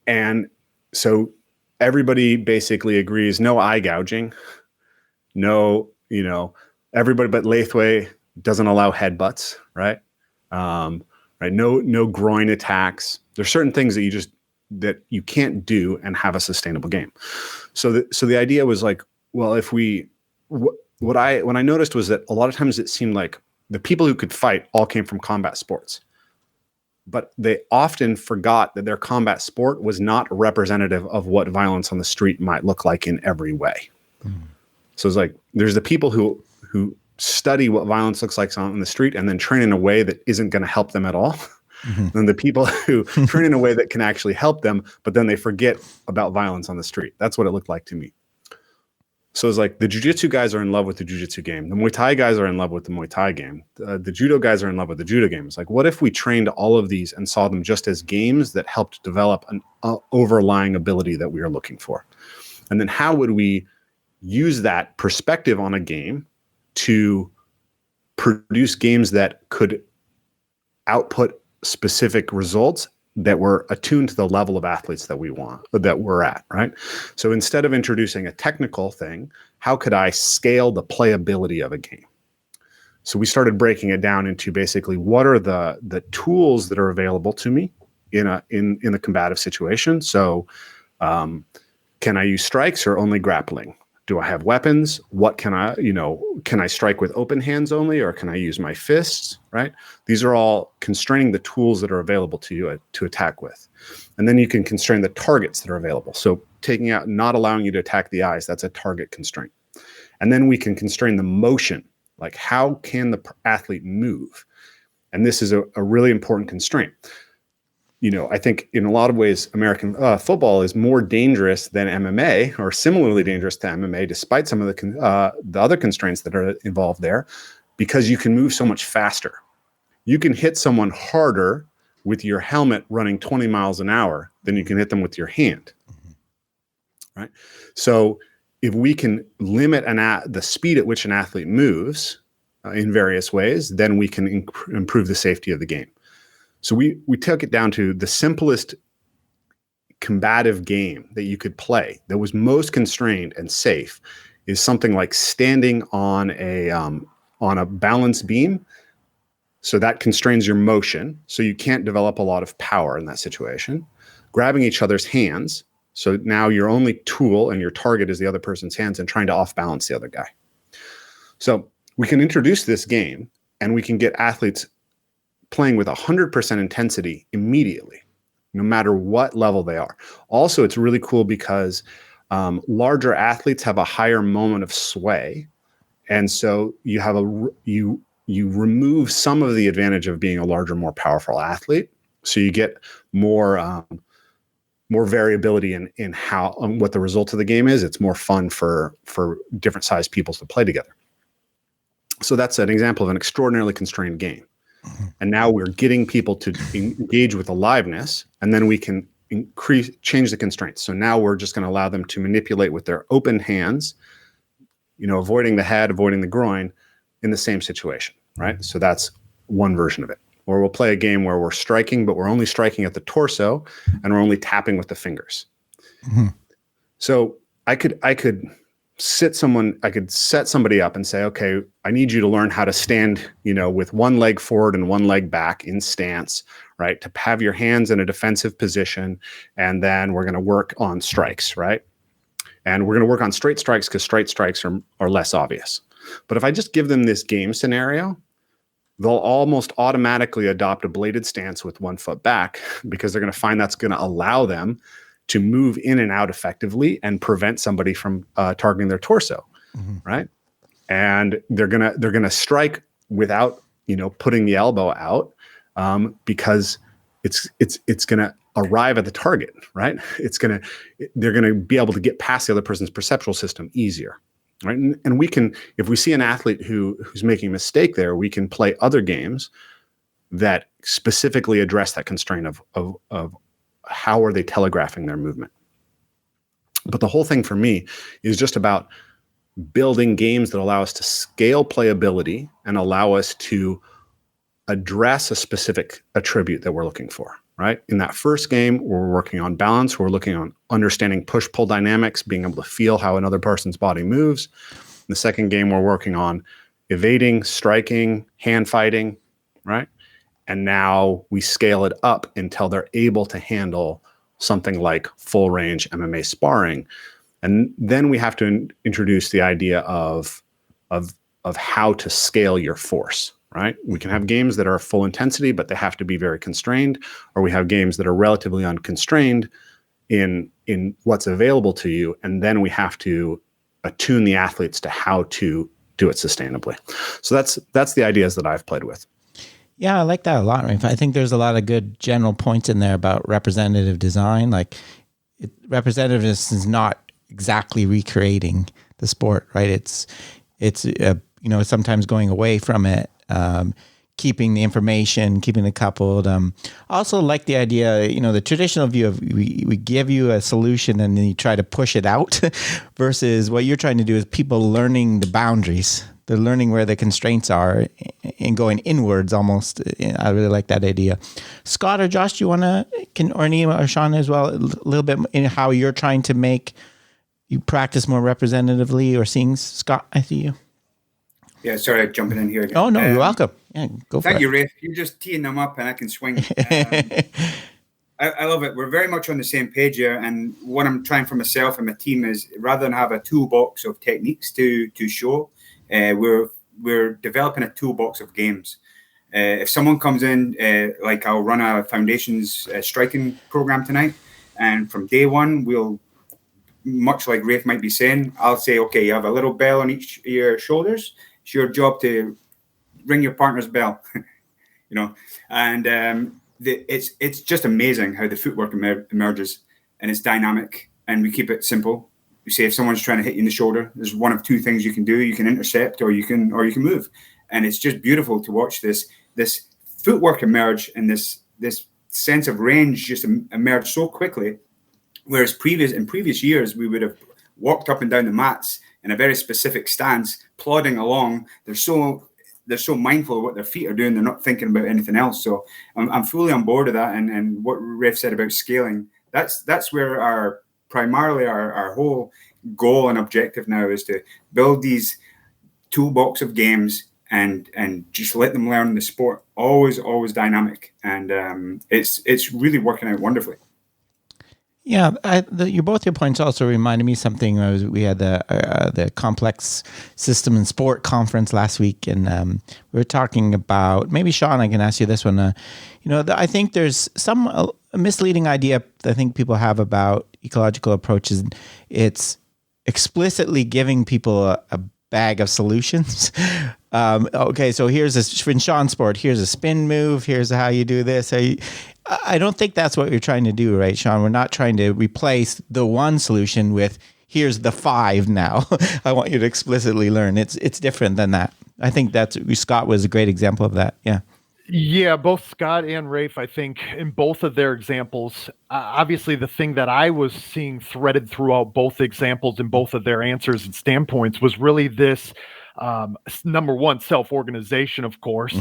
And so everybody basically agrees, no eye gouging, no, everybody but Lathway doesn't allow headbutts, right? Right? No groin attacks. There's certain things that you can't do and have a sustainable game. So the idea was like, well, if what I noticed was that a lot of times it seemed like the people who could fight all came from combat sports, but they often forgot that their combat sport was not representative of what violence on the street might look like in every way. So it's like, there's the people who study what violence looks like on the street and then train in a way that isn't going to help them at all. And the people who train in a way that can actually help them, but then they forget about violence on the street. That's what it looked like to me. So it's like the jiu-jitsu guys are in love with the jiu-jitsu game. The Muay Thai guys are in love with the Muay Thai game. The judo guys are in love with the judo game. It's like, what if we trained all of these and saw them just as games that helped develop an overlying ability that we are looking for? And then how would we use that perspective on a game to produce games that could output specific results that were attuned to the level of athletes that we're at, right? So instead of introducing a technical thing, how could I scale the playability of a game? So we started breaking it down into basically what are the tools that are available to me in a combative situation. So can I use strikes or only grappling? Do I have weapons? What can I strike with open hands only, or can I use my fists, right? These are all constraining the tools that are available to you to attack with. And then you can constrain the targets that are available. So taking out, not allowing you to attack the eyes, that's a target constraint. And then we can constrain the motion, like how can the athlete move? And this is a really important constraint. I think in a lot of ways, American football is more dangerous than MMA, or similarly dangerous to MMA, despite some of the other constraints that are involved there, because you can move so much faster. You can hit someone harder with your helmet running 20 miles an hour than you can hit them with your hand, right? So if we can limit the speed at which an athlete moves in various ways, then we can improve the safety of the game. So we took it down to the simplest combative game that you could play that was most constrained and safe is something like standing on a balance beam. So that constrains your motion. So you can't develop a lot of power in that situation. Grabbing each other's hands. So now your only tool and your target is the other person's hands and trying to off balance the other guy. So we can introduce this game and we can get athletes playing with 100% intensity immediately, no matter what level they are. Also, it's really cool because larger athletes have a higher moment of sway. And so you have you remove some of the advantage of being a larger, more powerful athlete. So you get more variability in how what the result of the game is. It's more fun for different sized peoples to play together. So that's an example of an extraordinarily constrained game. And now we're getting people to engage with aliveness, and then we can change the constraints. So now we're just going to allow them to manipulate with their open hands, avoiding the head, avoiding the groin in the same situation, right? So that's one version of it. Or we'll play a game where we're striking, but we're only striking at the torso and we're only tapping with the fingers. Mm-hmm. So I could set somebody up and say, okay, I need you to learn how to stand, with one leg forward and one leg back in stance, right? To have your hands in a defensive position. And then we're going to work on strikes, right? And we're going to work on straight strikes because straight strikes are less obvious. But if I just give them this game scenario, they'll almost automatically adopt a bladed stance with one foot back because they're going to find that's going to allow them to move in and out effectively and prevent somebody from targeting their torso, right? And they're gonna strike without putting the elbow out because it's gonna arrive at the target, right? They're gonna be able to get past the other person's perceptual system easier, right? And we can, if we see an athlete who's making a mistake there, we can play other games that specifically address that constraint of how are they telegraphing their movement. But the whole thing for me is just about building games that allow us to scale playability and allow us to address a specific attribute that we're looking for, right? In that first game, we're working on balance. We're looking on understanding push-pull dynamics, being able to feel how another person's body moves. In the second game, we're working on evading, striking, hand fighting, right? And now we scale it up until they're able to handle something like full range MMA sparring. And then we have to introduce the idea of how to scale your force, right? We can have games that are full intensity, but they have to be very constrained, or we have games that are relatively unconstrained in what's available to you. And then we have to attune the athletes to how to do it sustainably. So that's the ideas that I've played with.
Yeah, I like that a lot, Rafe. I think there's a lot of good general points in there about representative design. Like representativeness is not exactly recreating the sport, right? It's sometimes going away from it, keeping the information, keeping it coupled. I also like the idea, the traditional view of we give you a solution and then you try to push it out versus what you're trying to do is people learning the boundaries. They're learning where the constraints are and going inwards almost. I really like that idea. Scott or Josh, do you want to, or Nima or Shawn as well, a little bit in how you're trying to make you practice more representatively or seeing? Scott, I see you.
Yeah, sorry, jumping in here again.
Oh, no, you're welcome. Yeah, go for it.
Thank you, Rafe. You're just teeing them up and I can swing. I love it. We're very much on the same page here. And what I'm trying for myself and my team is rather than have a toolbox of techniques to show, we're developing a toolbox of games. If someone comes in, like I'll run a foundations striking program tonight, and from day one, we'll, much like Rafe might be saying, I'll say, okay, you have a little bell on each of your shoulders. It's your job to ring your partner's bell, and it's just amazing how the footwork emerges, and it's dynamic, and we keep it simple. You say if someone's trying to hit you in the shoulder, there's one of two things you can do. You can intercept or you can move. And it's just beautiful to watch this footwork emerge and this sense of range just emerge so quickly. Whereas in previous years, we would have walked up and down the mats in a very specific stance, plodding along. There's they're so mindful of what their feet are doing. They're not thinking about anything else. So I'm fully on board with that. And what Rafe said about scaling, that's where our whole goal and objective now is to build these toolbox of games and just let them learn the sport. Always dynamic. And it's really working out wonderfully.
Yeah, both your points also reminded me something. We had the Complex System and Sport conference last week, and we were talking about, maybe Shawn, I can ask you this one. I think there's some misleading idea I think people have about ecological approaches. It's explicitly giving people a bag of solutions. Okay, so in Shawn's sport, here's a spin move, here's how you do this. I don't think that's what you're trying to do, right, Shawn? We're not trying to replace the one solution with, here's the 5 now. I want you to explicitly learn. It's different than that. I think Scott was a great example of that. Yeah.
Yeah, both Scott and Rafe, I think, in both of their examples, obviously the thing that I was seeing threaded throughout both examples and both of their answers and standpoints was really this, number one, self-organization, of course,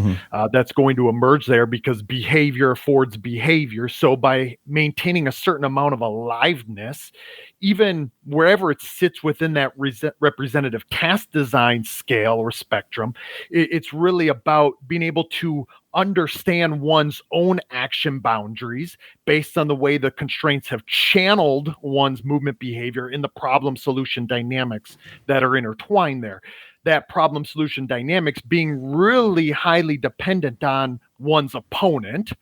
that's going to emerge there because behavior affords behavior. So by maintaining a certain amount of aliveness, even wherever it sits within that representative task design scale or spectrum, it's really about being able to understand one's own action boundaries based on the way the constraints have channeled one's movement behavior in the problem solution dynamics that are intertwined there. That problem solution dynamics being really highly dependent on one's opponent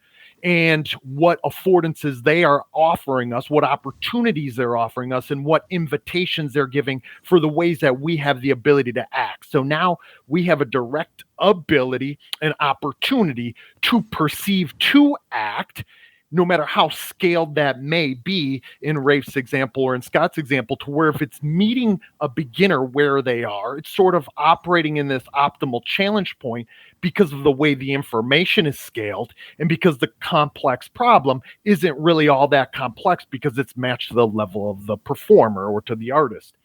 and what affordances they are offering us, what opportunities they're offering us, and what invitations they're giving for the ways that we have the ability to act. So now we have a direct ability and opportunity to perceive, to act, no matter how scaled that may be in Rafe's example or in Scott's example, to where if it's meeting a beginner where they are, it's sort of operating in this optimal challenge point because of the way the information is scaled and because the complex problem isn't really all that complex because it's matched to the level of the performer or to the artist.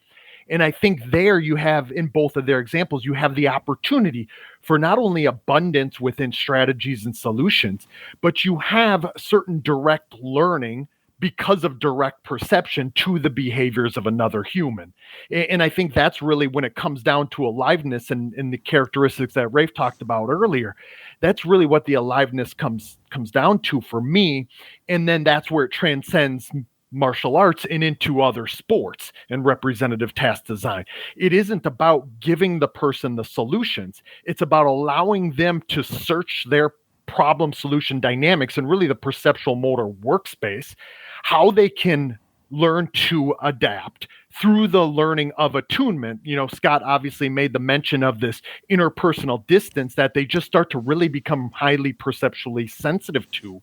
And I think there you have, in both of their examples, you have the opportunity for not only abundance within strategies and solutions, but you have certain direct learning because of direct perception to the behaviors of another human. And I think that's really when it comes down to aliveness and the characteristics that Rafe talked about earlier. That's really what the aliveness comes down to for me. And then that's where it transcends martial arts and into other sports and representative task design. It isn't about giving the person the solutions. It's about allowing them to search their problem solution dynamics and really the perceptual motor workspace, how they can learn to adapt through the learning of attunement. Scott obviously made the mention of this interpersonal distance that they just start to really become highly perceptually sensitive to.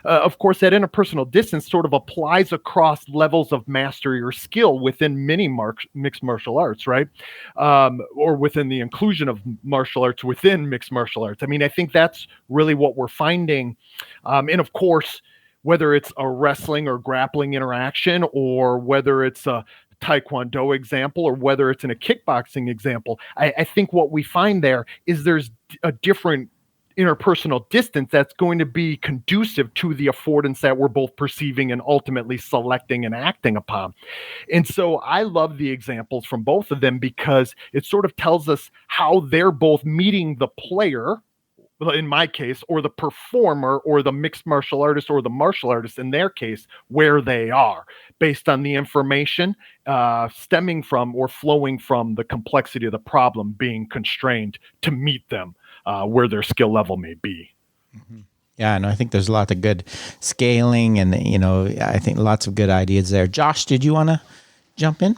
Of course, that interpersonal distance sort of applies across levels of mastery or skill within many mixed martial arts, right? Or within the inclusion of martial arts within mixed martial arts. I mean, I think that's really what we're finding. And of course, whether it's a wrestling or grappling interaction, or whether it's a Taekwondo example, or whether it's in a kickboxing example, I think what we find there is there's a different interpersonal distance that's going to be conducive to the affordance that we're both perceiving and ultimately selecting and acting upon. And so I love the examples from both of them because it sort of tells us how they're both meeting the player, in my case, or the performer, or the mixed martial artist, or the martial artist in their case, where they are, based on the information stemming from or flowing from the complexity of the problem being constrained to meet them where their skill level may be.
Mm-hmm. Yeah, and I think there's a lot of good scaling and, I think lots of good ideas there. Josh, did you want to jump in?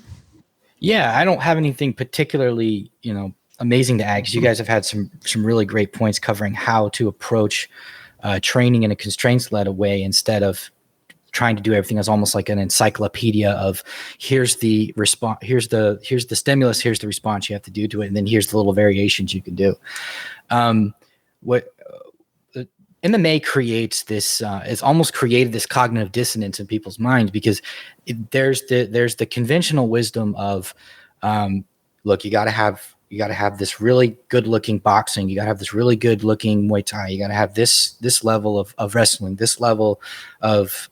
Yeah, I don't have anything particularly, amazing to add, because you guys have had some really great points covering how to approach training in a constraints-led way instead of trying to do everything as almost like an encyclopedia of here's the response, here's the stimulus, here's the response you have to do to it, and then here's the little variations you can do. What MMA creates this, it's almost created this cognitive dissonance in people's minds because there's the conventional wisdom of, look, you got to have You got to have this really good looking boxing. You got to have this really good looking Muay Thai. You got to have this level of wrestling, this level of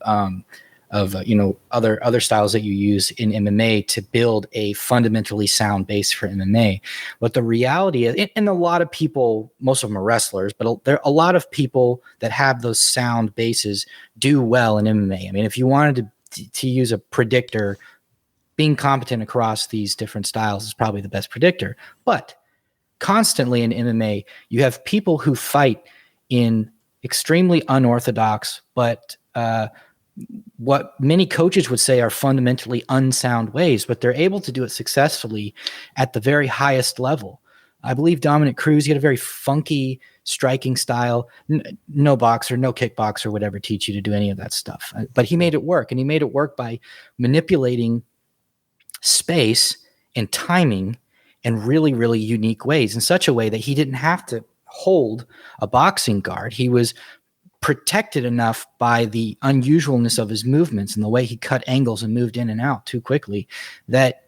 other styles that you use in MMA to build a fundamentally sound base for MMA. But the reality is, and a lot of people, most of them are wrestlers, but there are a lot of people that have those sound bases do well in MMA. I mean, if you wanted to use a predictor, being competent across these different styles is probably the best predictor. But constantly in MMA, you have people who fight in extremely unorthodox, but what many coaches would say are fundamentally unsound ways, but they're able to do it successfully at the very highest level. I believe Dominic Cruz, he had a very funky striking style. No boxer, no kickboxer would ever teach you to do any of that stuff. But he made it work, and he made it work by manipulating space and timing in really, really unique ways, in such a way that he didn't have to hold a boxing guard. He was protected enough by the unusualness of his movements and the way he cut angles and moved in and out too quickly that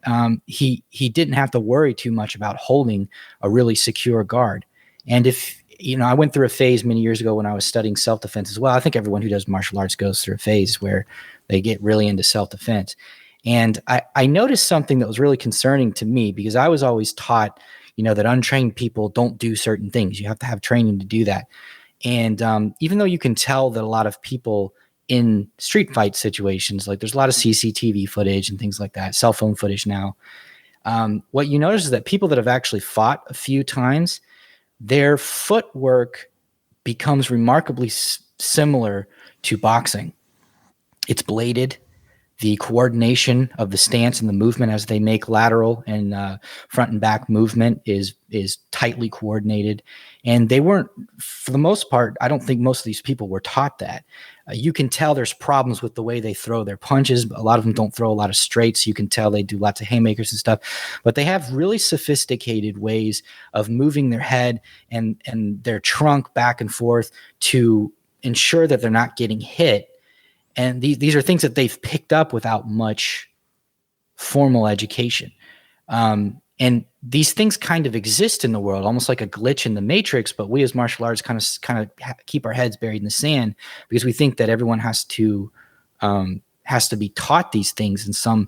he didn't have to worry too much about holding a really secure guard. And if, I went through a phase many years ago when I was studying self-defense as well. I think everyone who does martial arts goes through a phase where they get really into self-defense. And I noticed something that was really concerning to me, because I was always taught, that untrained people don't do certain things. You have to have training to do that. And even though you can tell that a lot of people in street fight situations, like there's a lot of CCTV footage and things like that, cell phone footage now, what you notice is that people that have actually fought a few times, their footwork becomes remarkably similar to boxing. It's bladed. The coordination of the stance and the movement as they make lateral and front and back movement is tightly coordinated. And they weren't, for the most part, I don't think most of these people were taught that. You can tell there's problems with the way they throw their punches. A lot of them don't throw a lot of straights. You can tell they do lots of haymakers and stuff. But they have really sophisticated ways of moving their head and their trunk back and forth to ensure that they're not getting hit. And these are things that they've picked up without much formal education. And these things kind of exist in the world, almost like a glitch in the matrix. But we as martial arts kind of keep our heads buried in the sand, because we think that everyone has to be taught these things in some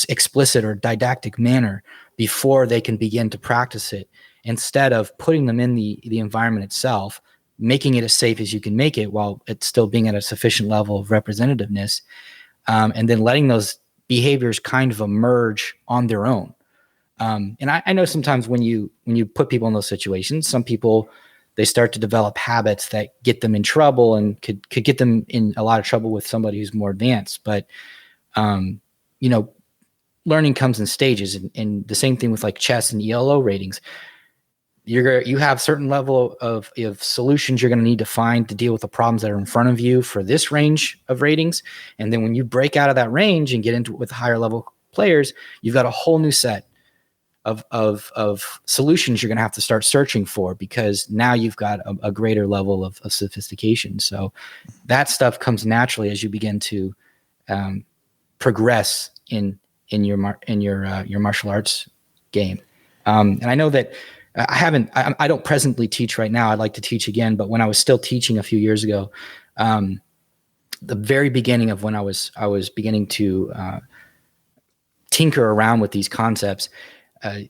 explicit or didactic manner before they can begin to practice it, instead of putting them in the environment itself, making it as safe as you can make it while it's still being at a sufficient level of representativeness, and then letting those behaviors kind of emerge on their own. And I know sometimes when you put people in those situations, some people, they start to develop habits that get them in trouble and could get them in a lot of trouble with somebody who's more advanced. But, learning comes in stages, and the same thing with like chess and ELO ratings. You have certain level of solutions you're going to need to find to deal with the problems that are in front of you for this range of ratings. And then when you break out of that range and get into it with higher level players, you've got a whole new set of solutions you're going to have to start searching for, because now you've got a greater level of sophistication. So that stuff comes naturally as you begin to progress in your martial arts game. And I know that I don't presently teach right now. I'd like to teach again, but when I was still teaching a few years ago, the very beginning of when I was beginning to tinker around with these concepts,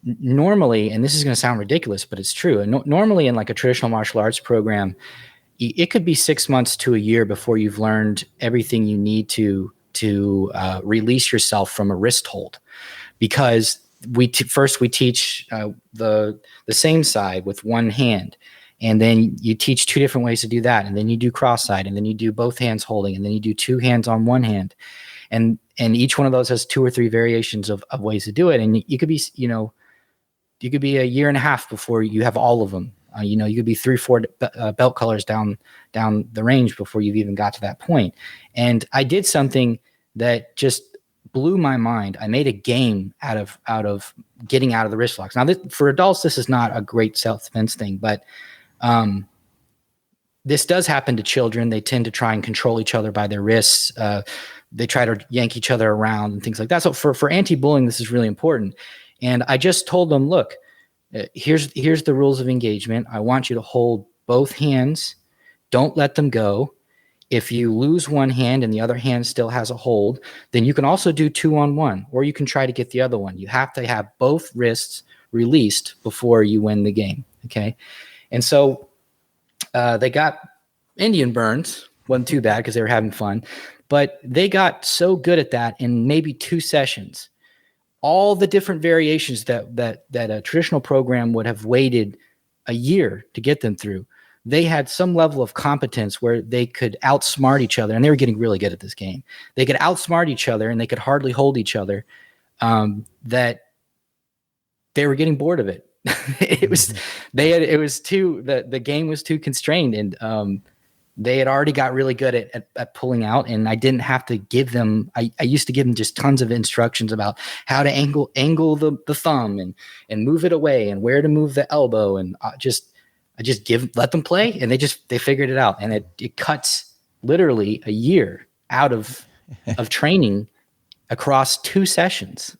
normally, and this is going to sound ridiculous, but it's true. And normally in like a traditional martial arts program, it could be 6 months to a year before you've learned everything you need to release yourself from a wrist hold, because first we teach the same side with one hand, and then you teach two different ways to do that, and then you do cross side, and then you do both hands holding, and then you do two hands on one hand, and each one of those has 2 or 3 variations of ways to do it. And you could be a year and a half before you have all of them. You could be 3-4 belt colors down the range before you've even got to that point. And I did something that just blew my mind. I made a game out of getting out of the wrist locks. Now, for adults, this is not a great self-defense thing, but this does happen to children. They tend to try and control each other by their wrists. They try to yank each other around and things like that. So for anti-bullying, this is really important. And I just told them, look, Here's the rules of engagement. I want you to hold both hands. Don't let them go. If you lose one hand and the other hand still has a hold, then you can also do 2-on-1, or you can try to get the other one. You have to have both wrists released before you win the game. Okay. And so they got Indian burns. Wasn't too bad because they were having fun, but they got so good at that in maybe 2 sessions. All the different variations that a traditional program would have waited a year to get them through, they had some level of competence where they could outsmart each other, and they were getting really good at this game. They could outsmart each other, and they could hardly hold each other. That they were getting bored of it. The game was too constrained, and they had already got really good at pulling out, and I didn't have to give them. I used to give them just tons of instructions about how to angle the thumb and move it away, and where to move the elbow, and I just let them play, and they figured it out, and it cuts literally a year out of training across 2 sessions.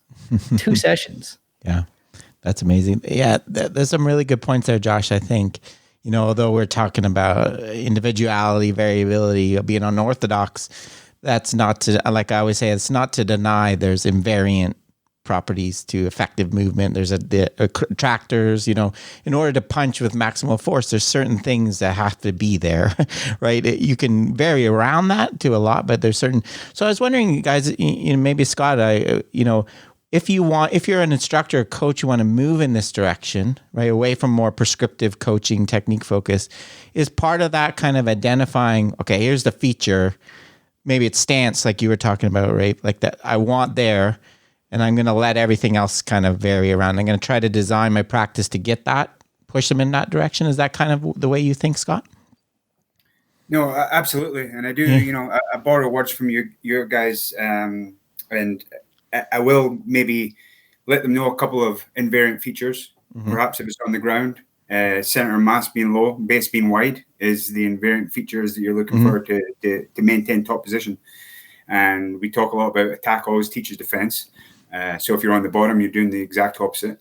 2 sessions.
Yeah, that's amazing. Yeah, there's some really good points there, Josh. I think, although we're talking about individuality, variability, being unorthodox, that's not to, like I always say, it's not to deny there's invariant properties to effective movement. There's the attractors, in order to punch with maximal force, there's certain things that have to be there, right? You can vary around that to a lot, but there's certain. So I was wondering, guys, maybe Scott, if you're an instructor or coach, you want to move in this direction, right, away from more prescriptive coaching, technique focus, is part of that kind of identifying, okay, here's the feature, maybe it's stance, like you were talking about, right? Like that I want there, and I'm going to let everything else kind of vary around. I'm going to try to design my practice to get that, push them in that direction. Is that kind of the way you think, Scott?
No, absolutely. And I do, I borrow words from your guys, and I will maybe let them know a couple of invariant features. Mm-hmm. Perhaps if it's on the ground, center of mass being low, base being wide is the invariant features that you're looking for to maintain top position. And we talk a lot about attack always teaches defense. So if you're on the bottom, you're doing the exact opposite.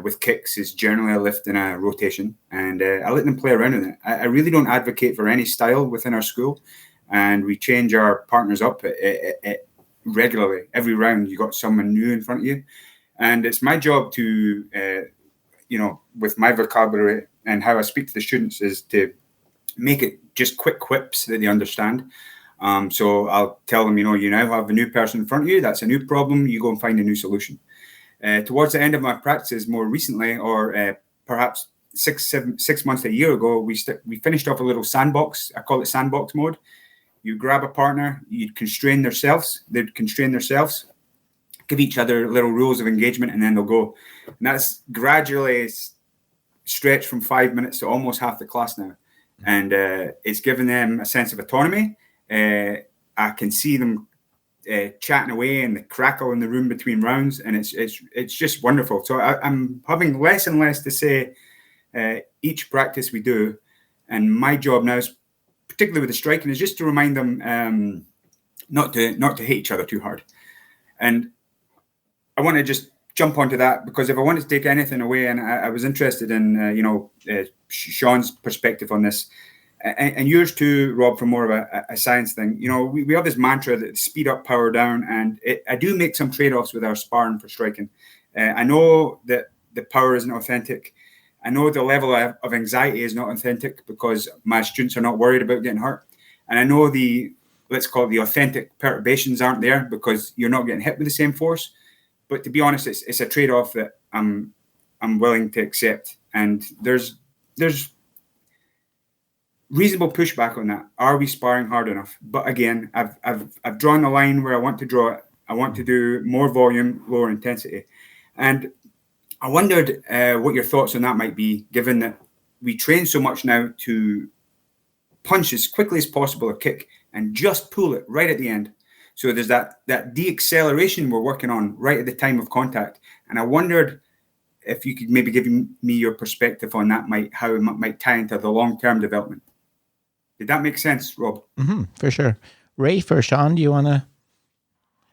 With kicks is generally a lift and a rotation, and I let them play around with it. I really don't advocate for any style within our school, and we change our partners up regularly. Every round, you got someone new in front of you, and it's my job to, with my vocabulary and how I speak to the students, is to make it just quick quips that they understand. So I'll tell them, you now have a new person in front of you. That's a new problem. You go and find a new solution. Towards the end of my practices, more recently, or perhaps 6 months to a year ago, we finished off a little sandbox. I call it sandbox mode. You grab a partner, you'd constrain themselves. They'd constrain themselves, give each other little rules of engagement, and then they'll go. And that's gradually stretched from 5 minutes to almost half the class now. And it's given them a sense of autonomy. I can see them chatting away and the crackle in the room between rounds, and it's just wonderful. So I'm having less and less to say each practice we do, and my job now is, particularly with the striking, is just to remind them not to hit each other too hard. And I want to just jump onto that, because if I wanted to take anything away, and I was interested in Shawn's perspective on this, and yours too, Rob, from more of a science thing. We have this mantra that speed up, power down, and I do make some trade-offs with our sparring for striking. I know that the power isn't authentic. I know the level of anxiety is not authentic because my students are not worried about getting hurt. And I know let's call it the authentic perturbations aren't there because you're not getting hit with the same force. But to be honest, it's a trade-off that I'm willing to accept. And there's reasonable pushback on that. Are we sparring hard enough? But again, I've drawn the line where I want to draw it. I want to do more volume, lower intensity. And I wondered what your thoughts on that might be, given that we train so much now to punch as quickly as possible a kick and just pull it right at the end. So there's that deacceleration we're working on right at the time of contact. And I wondered if you could maybe give me your perspective on that, how it might tie into the long-term development. Did that make sense, Rob?
Mm-hmm, for sure. Rafe or Shawn, do you want to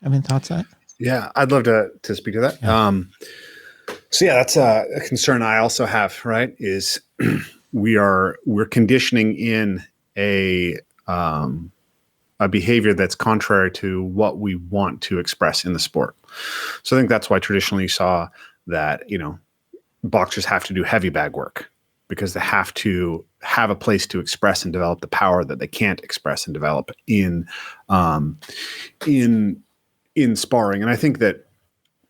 have any thoughts on that?
Yeah, I'd love to speak to that. Yeah. So yeah, that's a concern I also have, right? Is we're conditioning in a behavior that's contrary to what we want to express in the sport. So I think that's why traditionally you saw that, boxers have to do heavy bag work because they have to have a place to express and develop the power that they can't express and develop in sparring. And I think that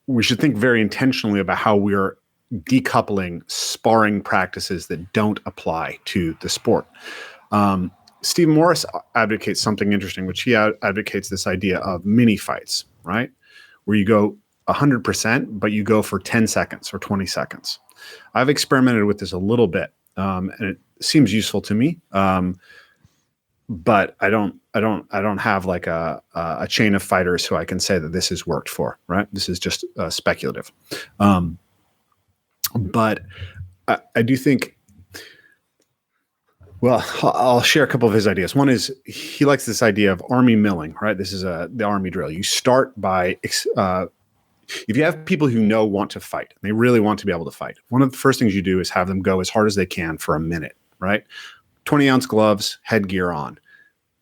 we should think very intentionally about how we're decoupling sparring practices that don't apply to the sport. Steve Morris advocates something interesting, which he advocates this idea of mini fights, right? Where you go 100%, but you go for 10 seconds or 20 seconds. I've experimented with this a little bit, and it seems useful to me. But I don't have like a chain of fighters who I can say that this has worked for, right? This is just speculative. But I do think, well, I'll share a couple of his ideas. One is he likes this idea of army milling, right? This is the army drill. You start by, if you have people who want to fight, they really want to be able to fight, one of the first things you do is have them go as hard as they can for a minute, right? 20-ounce gloves, headgear on.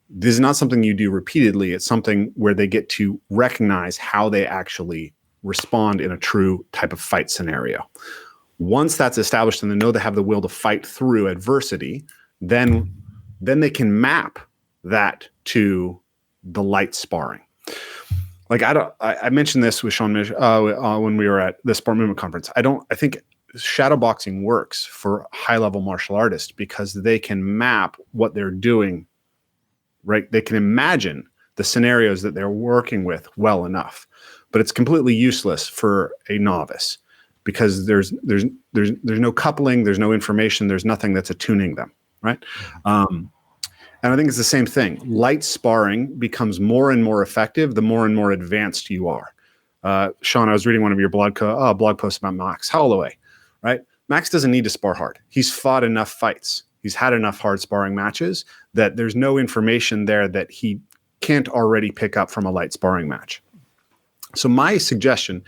This is not something you do repeatedly. It's something where they get to recognize how they actually respond in a true type of fight scenario. Once that's established and they know they have the will to fight through adversity, then they can map that to the light sparring. Like I mentioned this with Shawn Myszka when we were at the Sport Movement Conference. I think shadow boxing works for high-level martial artists because they can map what they're doing, right? They can imagine the scenarios that they're working with well enough, but it's completely useless for a novice because there's no coupling, there's no information, there's nothing that's attuning them, right? And I think it's the same thing. Light sparring becomes more and more effective the more and more advanced you are. Shawn, I was reading one of your blog posts about Max Holloway, right? Max doesn't need to spar hard. He's fought enough fights. He's had enough hard sparring matches that there's no information there that he can't already pick up from a light sparring match. So my suggestion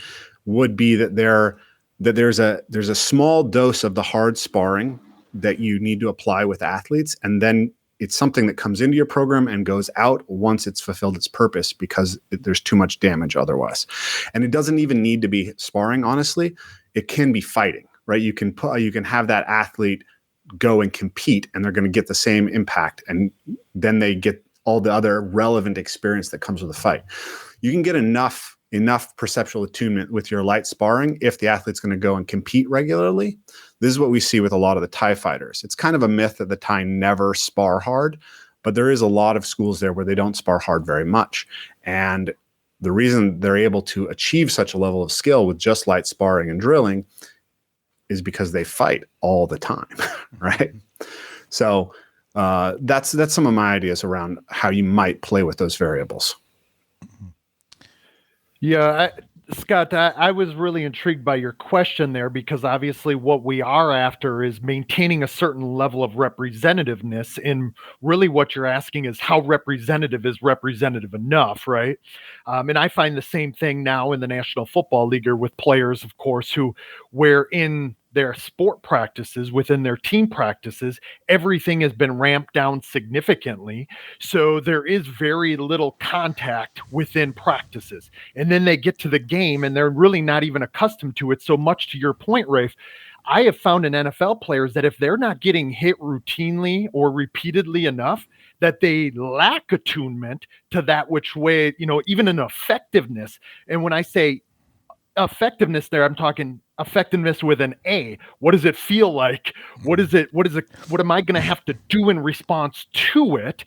would be that there's a small dose of the hard sparring that you need to apply with athletes, and then it's something that comes into your program and goes out once it's fulfilled its purpose because there's too much damage otherwise. And it doesn't even need to be sparring, honestly. It can be fighting, right? You can have that athlete go and compete and they're going to get the same impact. And then they get all the other relevant experience that comes with a fight. You can get enough perceptual attunement with your light sparring if the athlete's going to go and compete regularly. This is what we see with a lot of the Thai fighters. It's kind of a myth that the Thai never spar hard, but there is a lot of schools there where they don't spar hard very much. And the reason they're able to achieve such a level of skill with just light sparring and drilling is because they fight all the time, right? So that's some of my ideas around how you might play with those variables.
Yeah, Scott, I was really intrigued by your question there because obviously what we are after is maintaining a certain level of representativeness. And really what you're asking is how representative is representative enough, right? And I find the same thing now in the National Football League with players, of course, where in their sport practices, within their team practices, everything has been ramped down significantly. So there is very little contact within practices. And then they get to the game and they're really not even accustomed to it. So much to your point, Rafe, I have found in NFL players that if they're not getting hit routinely or repeatedly enough, that they lack attunement to that which way, even an effectiveness. And when I say effectiveness there, I'm talking effectiveness with an A. What does it feel like? What am I going to have to do in response to it?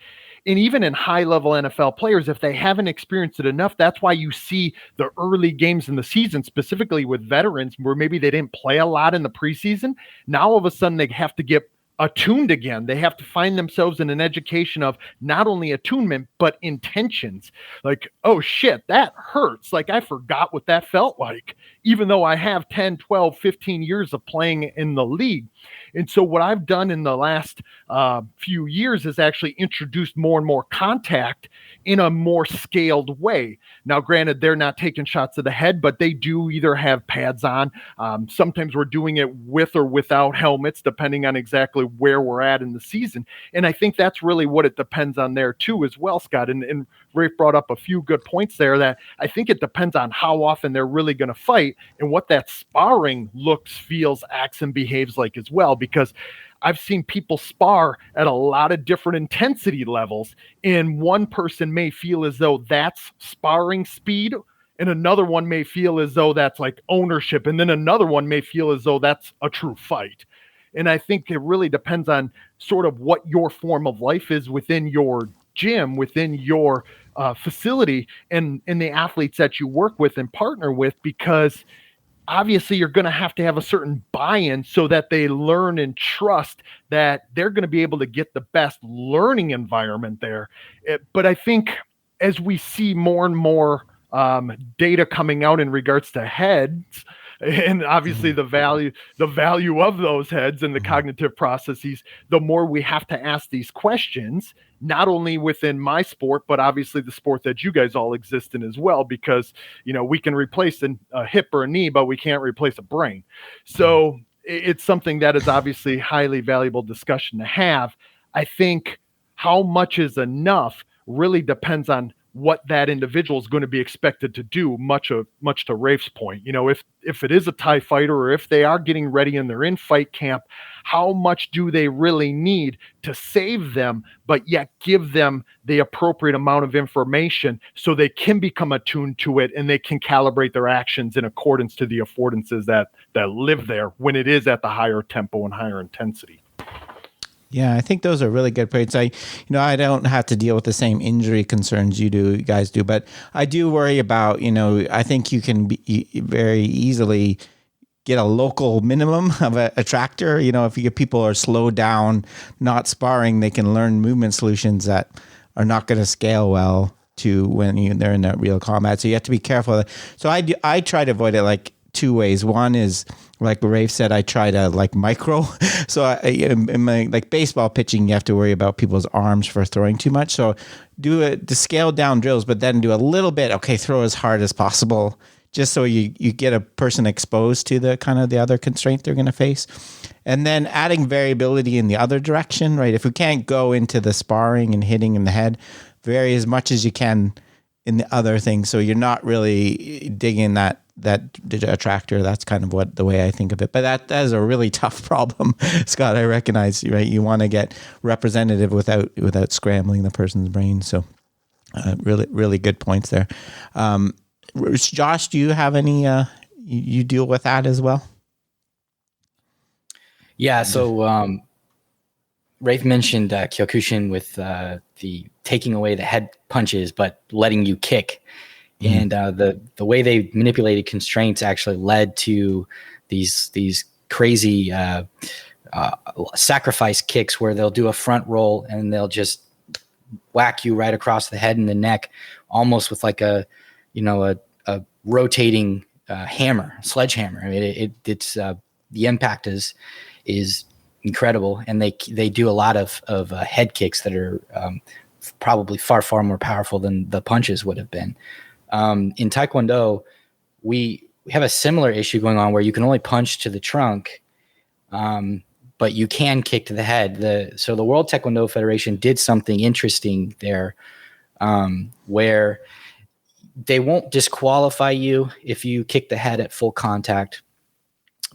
And even in high-level NFL players, if they haven't experienced it enough, that's why you see the early games in the season, specifically with veterans, where maybe they didn't play a lot in the preseason. Now, all of a sudden, they have to get attuned again. They have to find themselves in an education of not only attunement, but intentions. Like, oh shit, that hurts. Like I forgot what that felt like, even though I have 10, 12, 15 years of playing in the league. And so what I've done in the last few years is actually introduced more and more contact in a more scaled way. Now, granted, they're not taking shots to the head, but they do either have pads on. Sometimes we're doing it with or without helmets, depending on exactly where we're at in the season. And I think that's really what it depends on there too as well, Scott. And Rafe brought up a few good points there that I think it depends on how often they're really going to fight and what that sparring looks, feels, acts, and behaves like as well. Because I've seen people spar at a lot of different intensity levels, and one person may feel as though that's sparring speed, and another one may feel as though that's like ownership, and then another one may feel as though that's a true fight. And I think it really depends on sort of what your form of life is within your gym, within your facility, and the athletes that you work with and partner with, because obviously you're going to have a certain buy-in so that they learn and trust that they're going to be able to get the best learning environment there. But I think as we see more and more data coming out in regards to heads, and obviously the value of those heads and the cognitive processes, the more we have to ask these questions, not only within my sport, but obviously the sport that you guys all exist in as well, because, we can replace a hip or a knee, but we can't replace a brain. So it's something that is obviously highly valuable discussion to have. I think how much is enough really depends on what that individual is going to be expected to do, much to Rafe's point. If it is a Thai fighter, or if they are getting ready and they're in fight camp, how much do they really need to save them, but yet give them the appropriate amount of information so they can become attuned to it and they can calibrate their actions in accordance to the affordances that live there when it is at the higher tempo and higher intensity.
Yeah, I think those are really good points. I don't have to deal with the same injury concerns you guys do, but I do worry about, I think you can very easily get a local minimum of a attractor. If you get people are slowed down, not sparring, they can learn movement solutions that are not going to scale well to when they're in that real combat. So you have to be careful. So I try to avoid it like two ways. One is, like Rafe said, I try to like micro. So in my like baseball pitching, you have to worry about people's arms for throwing too much. So do the scaled down drills, but then do a little bit. Okay, throw as hard as possible, just so you get a person exposed to the kind of the other constraint they're going to face. And then adding variability in the other direction, right? If we can't go into the sparring and hitting in the head, vary as much as you can in the other things. So you're not really digging that attractor. That's kind of the way I think of it. But that is a really tough problem, Scott. I recognize, right? You want to get representative without scrambling the person's brain. So really, really good points there. Josh, do you have any, you deal with that as well?
Yeah. So Rafe mentioned Kyokushin with the taking away the head punches, but letting you kick. And the way they manipulated constraints actually led to these crazy sacrifice kicks where they'll do a front roll and they'll just whack you right across the head and the neck, almost with like a rotating sledgehammer. I mean, it's the impact is incredible, and they do a lot of head kicks that are probably far more powerful than the punches would have been. In Taekwondo, we have a similar issue going on where you can only punch to the trunk, but you can kick to the head. So the World Taekwondo Federation did something interesting there, where they won't disqualify you if you kick the head at full contact,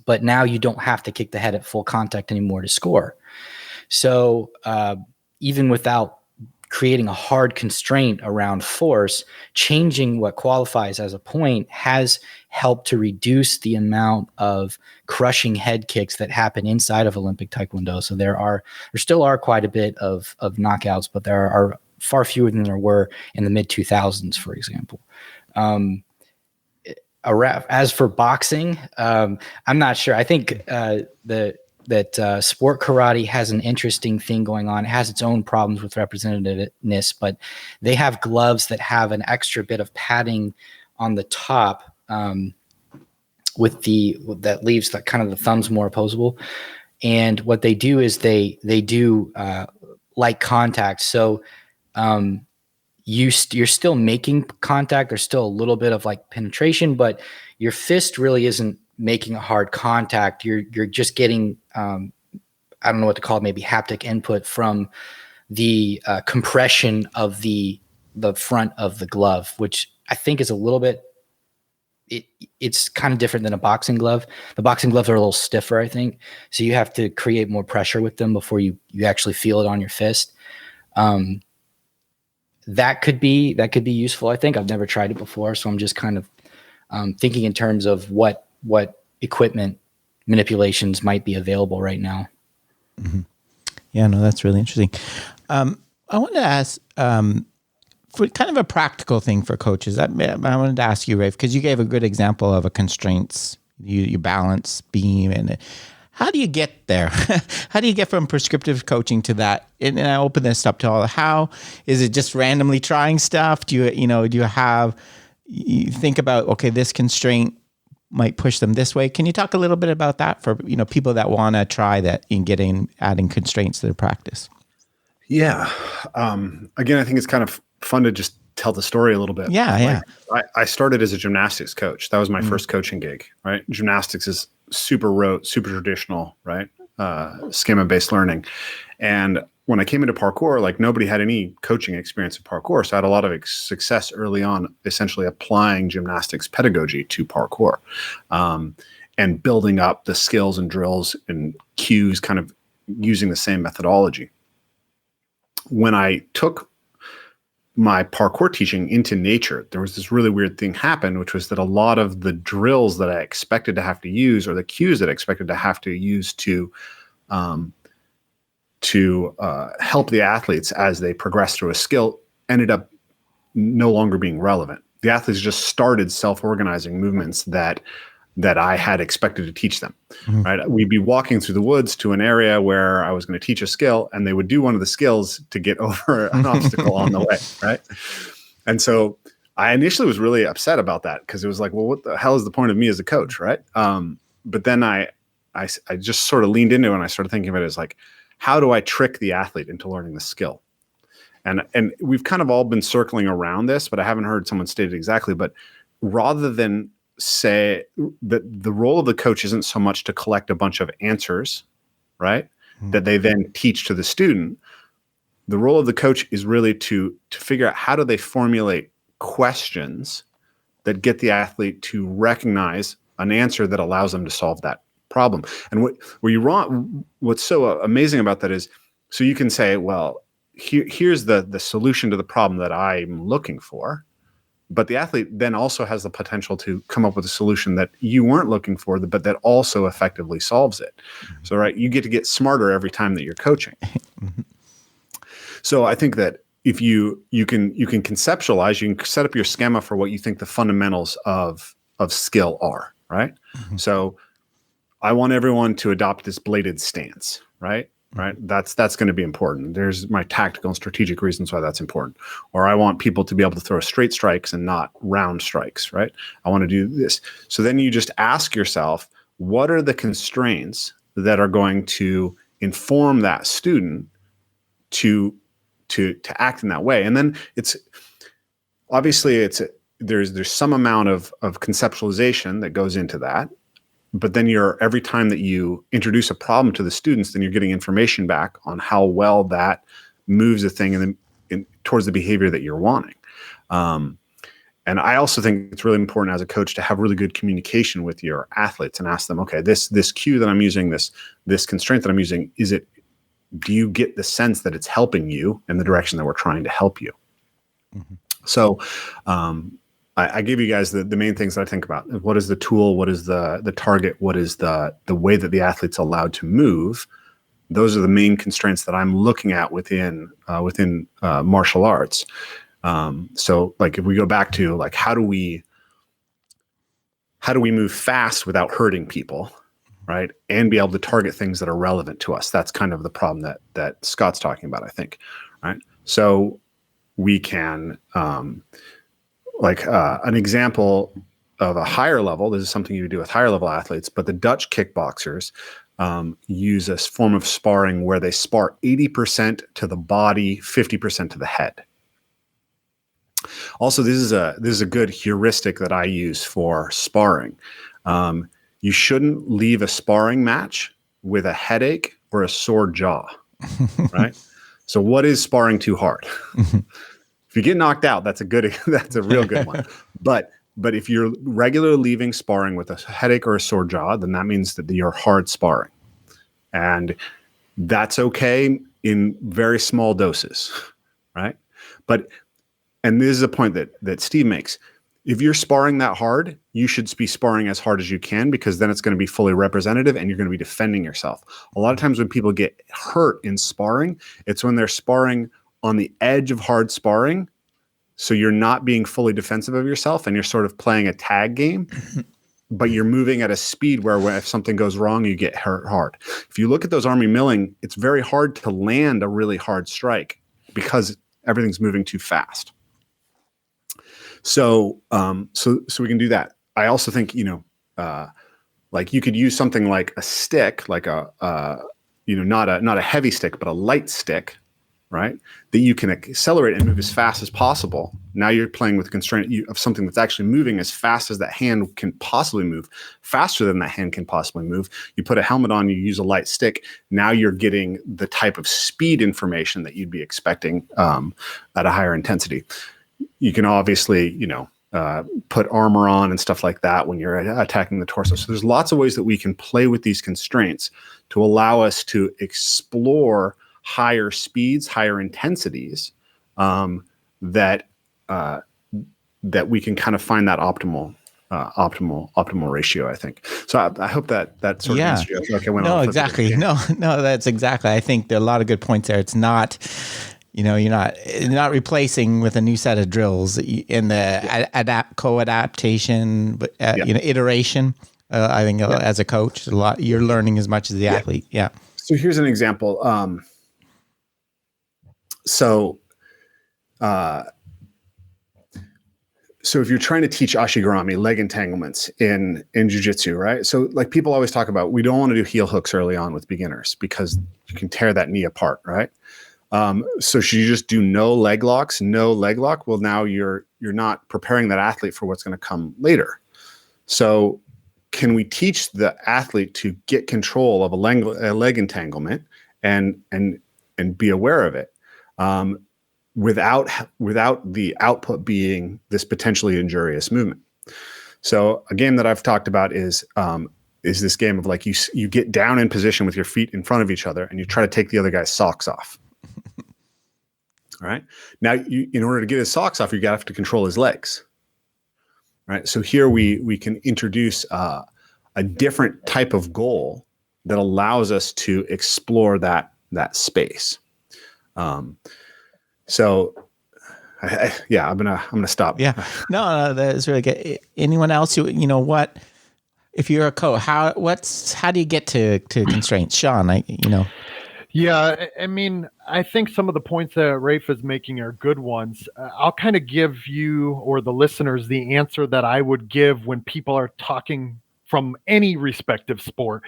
but now you don't have to kick the head at full contact anymore to score. So even without creating a hard constraint around force, changing what qualifies as a point has helped to reduce the amount of crushing head kicks that happen inside of Olympic Taekwondo. So there still are quite a bit of knockouts, but there are far fewer than there were in the mid 2000s, for example. As for boxing, I'm not sure. I think that sport karate has an interesting thing going on. It has its own problems with representativeness, but they have gloves that have an extra bit of padding on the top that leaves the kind of the thumbs more opposable. And what they do is they do light contact. So you're still making contact. There's still a little bit of like penetration, but your fist really isn't making a hard contact. You're just getting I don't know what to call it, maybe haptic input from the compression of the front of the glove, which I think is a little bit, it's kind of different than a boxing glove. The boxing gloves are a little stiffer, I think. So you have to create more pressure with them before you actually feel it on your fist. That could be useful. I think I've never tried it before. So I'm just kind of thinking in terms of what equipment manipulations might be available right now.
Mm-hmm. Yeah, no, that's really interesting. I wanted to ask, for kind of a practical thing for coaches, I wanted to ask you, Rafe, because you gave a good example of a constraints, you balance beam, and how do you get there? How do you get from prescriptive coaching to that? And I open this up to all. How is it just randomly trying stuff? Do you think about, okay, this constraint might push them this way? Can you talk a little bit about that for people that want to try that in adding constraints to their practice?
Yeah. Again, I think it's kind of fun to just tell the story a little bit.
Yeah.
I started as a gymnastics coach. That was my first coaching gig, right? Gymnastics is super rote, super traditional, right? Schema-based learning. And when I came into parkour, like nobody had any coaching experience in parkour. So I had a lot of success early on, essentially applying gymnastics pedagogy to parkour, and building up the skills and drills and cues, kind of using the same methodology. When I took my parkour teaching into nature, there was this really weird thing happen, which was that a lot of the drills that I expected to have to use, or the cues that I expected to have to use to help the athletes as they progress through a skill, ended up no longer being relevant. The athletes just started self-organizing movements that I had expected to teach them, right? We'd be walking through the woods to an area where I was going to teach a skill, and they would do one of the skills to get over an obstacle on the way, right? And so I initially was really upset about that, because it was like, well, what the hell is the point of me as a coach, right? But then I just sort of leaned into it, and I started thinking of it as like, how do I trick the athlete into learning the skill? And we've kind of all been circling around this, but I haven't heard someone state it exactly. But rather than say that the role of the coach isn't so much to collect a bunch of answers, right, that they then teach to the student, the role of the coach is really to figure out how do they formulate questions that get the athlete to recognize an answer that allows them to solve that problem. And what's so amazing about that is, so you can say, well, here's the solution to the problem that I'm looking for. But the athlete then also has the potential to come up with a solution that you weren't looking for, but that also effectively solves it. So, right, you get smarter every time that you're coaching. So I think that if you can conceptualize, you can set up your schema for what you think the fundamentals of skill are, right? So I want everyone to adopt this bladed stance, right? Right. That's going to be important. There's my tactical and strategic reasons why that's important. Or I want people to be able to throw straight strikes and not round strikes, right? I want to do this. So then you just ask yourself, what are the constraints that are going to inform that student to act in that way? And then there's some amount of conceptualization that goes into that. But then every time that you introduce a problem to the students, then you're getting information back on how well that moves a thing and towards the behavior that you're wanting. And I also think it's really important as a coach to have really good communication with your athletes and ask them, okay, this cue that I'm using, this constraint that I'm using, do you get the sense that it's helping you in the direction that we're trying to help you? So, I gave you guys the main things that I think about. What is the tool? What is the target? What is the way that the athlete's allowed to move? Those are the main constraints that I'm looking at within martial arts. So like if we go back to like how do we move fast without hurting people, right? And be able to target things that are relevant to us. That's kind of the problem that Scott's talking about, I think, right? So we can an example of a higher level, this is something you do with higher level athletes, but the Dutch kickboxers, use a form of sparring where they spar 80% to the body, 50% to the head. Also, this is a good heuristic that I use for sparring. You shouldn't leave a sparring match with a headache or a sore jaw, right? So what is sparring too hard? If you get knocked out, that's a real good one. But if you're regularly leaving sparring with a headache or a sore jaw, then that means that you're hard sparring. And that's okay in very small doses, right? And this is a point that Steve makes. If you're sparring that hard, you should be sparring as hard as you can, because then it's going to be fully representative and you're going to be defending yourself. A lot of times when people get hurt in sparring, it's when they're sparring on the edge of hard sparring. So you're not being fully defensive of yourself and you're sort of playing a tag game, but you're moving at a speed where if something goes wrong, you get hurt hard. If you look at those Army milling, it's very hard to land a really hard strike because everything's moving too fast. So we can do that. I also think, like you could use something like a stick, like not a heavy stick, but a light stick, right? That you can accelerate and move as fast as possible. Now you're playing with constraint of something that's actually moving as fast as that hand can possibly move, faster than that hand can possibly move. You put a helmet on, you use a light stick. Now you're getting the type of speed information that you'd be expecting at a higher intensity. You can obviously, put armor on and stuff like that when you're attacking the torso. So there's lots of ways that we can play with these constraints to allow us to explore higher speeds, higher intensities, that we can kind of find that optimal ratio, I think. So I hope that sort of answers you. Okay,
no, exactly. No, that's exactly. I think there are a lot of good points there. It's not, you're not replacing with a new set of drills in the co-adaptation, but iteration. I think as a coach, a lot you're learning as much as the athlete. Yeah.
So here's an example. So if you're trying to teach ashigarami, leg entanglements in jiu-jitsu, right? So like people always talk about, we don't want to do heel hooks early on with beginners because you can tear that knee apart, right? So should you just do no leg lock? Well, now you're not preparing that athlete for what's going to come later. So can we teach the athlete to get control of a leg entanglement and be aware of it? Without the output being this potentially injurious movement. So a game that I've talked about is this game of like you get down in position with your feet in front of each other and you try to take the other guy's socks off. All right. Now, in order to get his socks off, you have to control his legs. Right. So here we can introduce a different type of goal that allows us to explore that space. So I'm gonna stop.
Yeah, no, that's really good. Anyone else who, if you're a coach, how do you get to constraints? Shawn,
Yeah, I mean, I think some of the points that Rafe is making are good ones. I'll kind of give you or the listeners the answer that I would give when people are talking from any respective sport.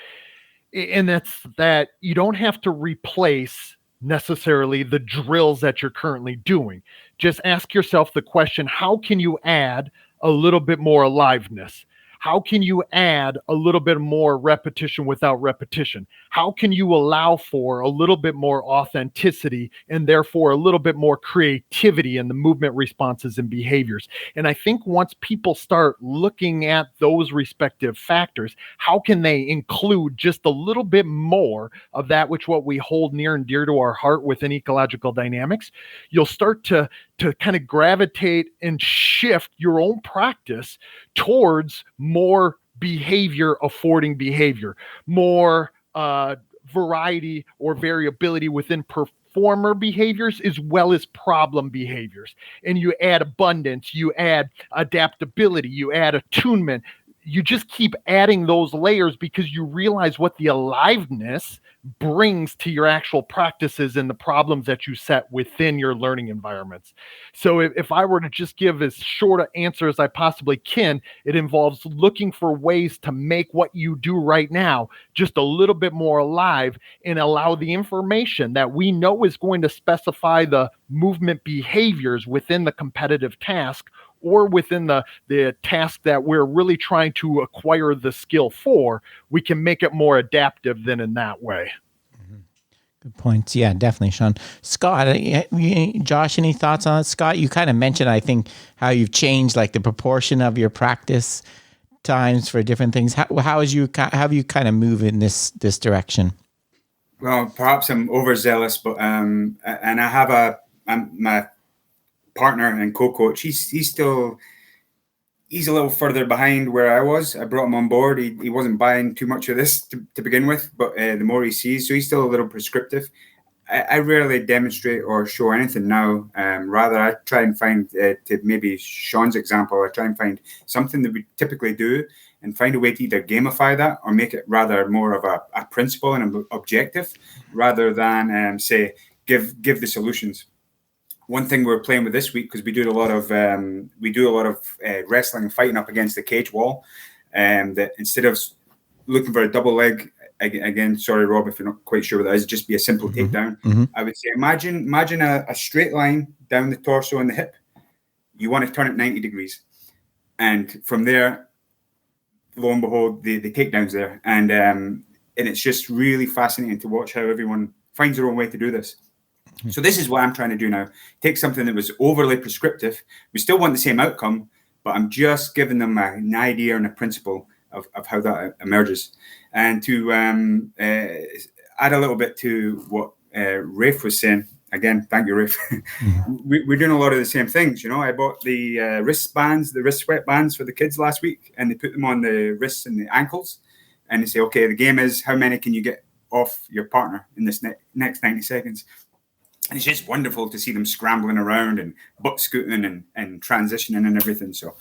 And that's that you don't have to replace necessarily the drills that you're currently doing. Just ask yourself the question, how can you add a little bit more aliveness? How can you add a little bit more repetition without repetition? How can you allow for a little bit more authenticity and therefore a little bit more creativity in the movement responses and behaviors? And I think once people start looking at those respective factors, how can they include just a little bit more of that which what we hold near and dear to our heart within ecological dynamics? You'll start to kind of gravitate and shift your own practice towards more behavior affording behavior, more variety or variability within performer behaviors as well as problem behaviors. And you add abundance, you add adaptability, you add attunement. You just keep adding those layers because you realize what the aliveness brings to your actual practices and the problems that you set within your learning environments. So if I were to just give as short an answer as I possibly can, it involves looking for ways to make what you do right now just a little bit more alive and allow the information that we know is going to specify the movement behaviors within the competitive task or within the task that we're really trying to acquire the skill for. We can make it more adaptive than in that way.
Good points. Yeah, definitely, Shawn. Scott, Josh, any thoughts on it? Scott, you kind of mentioned, I think, how you've changed like the proportion of your practice times for different things. How have you kind of moved in this direction?
Well, perhaps I'm overzealous, but and I have my partner and co-coach. He's a little further behind where I was. I brought him on board. He wasn't buying too much of this to begin with, but the more he sees, so he's still a little prescriptive. I rarely demonstrate or show anything now. Rather, I try and find, to maybe Shawn's example, I try and find something that we typically do and find a way to either gamify that or make it rather more of a principle and an objective rather than say, give the solutions. One thing we're playing with this week, because we do a lot of wrestling and fighting up against the cage wall, that instead of looking for a double leg, again, sorry, Rob, if you're not quite sure what that is, just be a simple takedown. I would say, imagine a straight line down the torso and the hip. You want to turn it 90 degrees. And from there, lo and behold, the takedown's there. And it's just really fascinating to watch how everyone finds their own way to do this. So this is what I'm trying to do now. Take something that was overly prescriptive. We still want the same outcome, but I'm just giving them an idea and a principle of how that emerges. And to add a little bit to what Rafe was saying, again, thank you, Rafe. We're doing a lot of the same things. I bought the wrist sweatbands for the kids last week, and they put them on the wrists and the ankles. And they say, okay, the game is how many can you get off your partner in this next 90 seconds? And it's just wonderful to see them scrambling around and butt scooting and transitioning and everything. So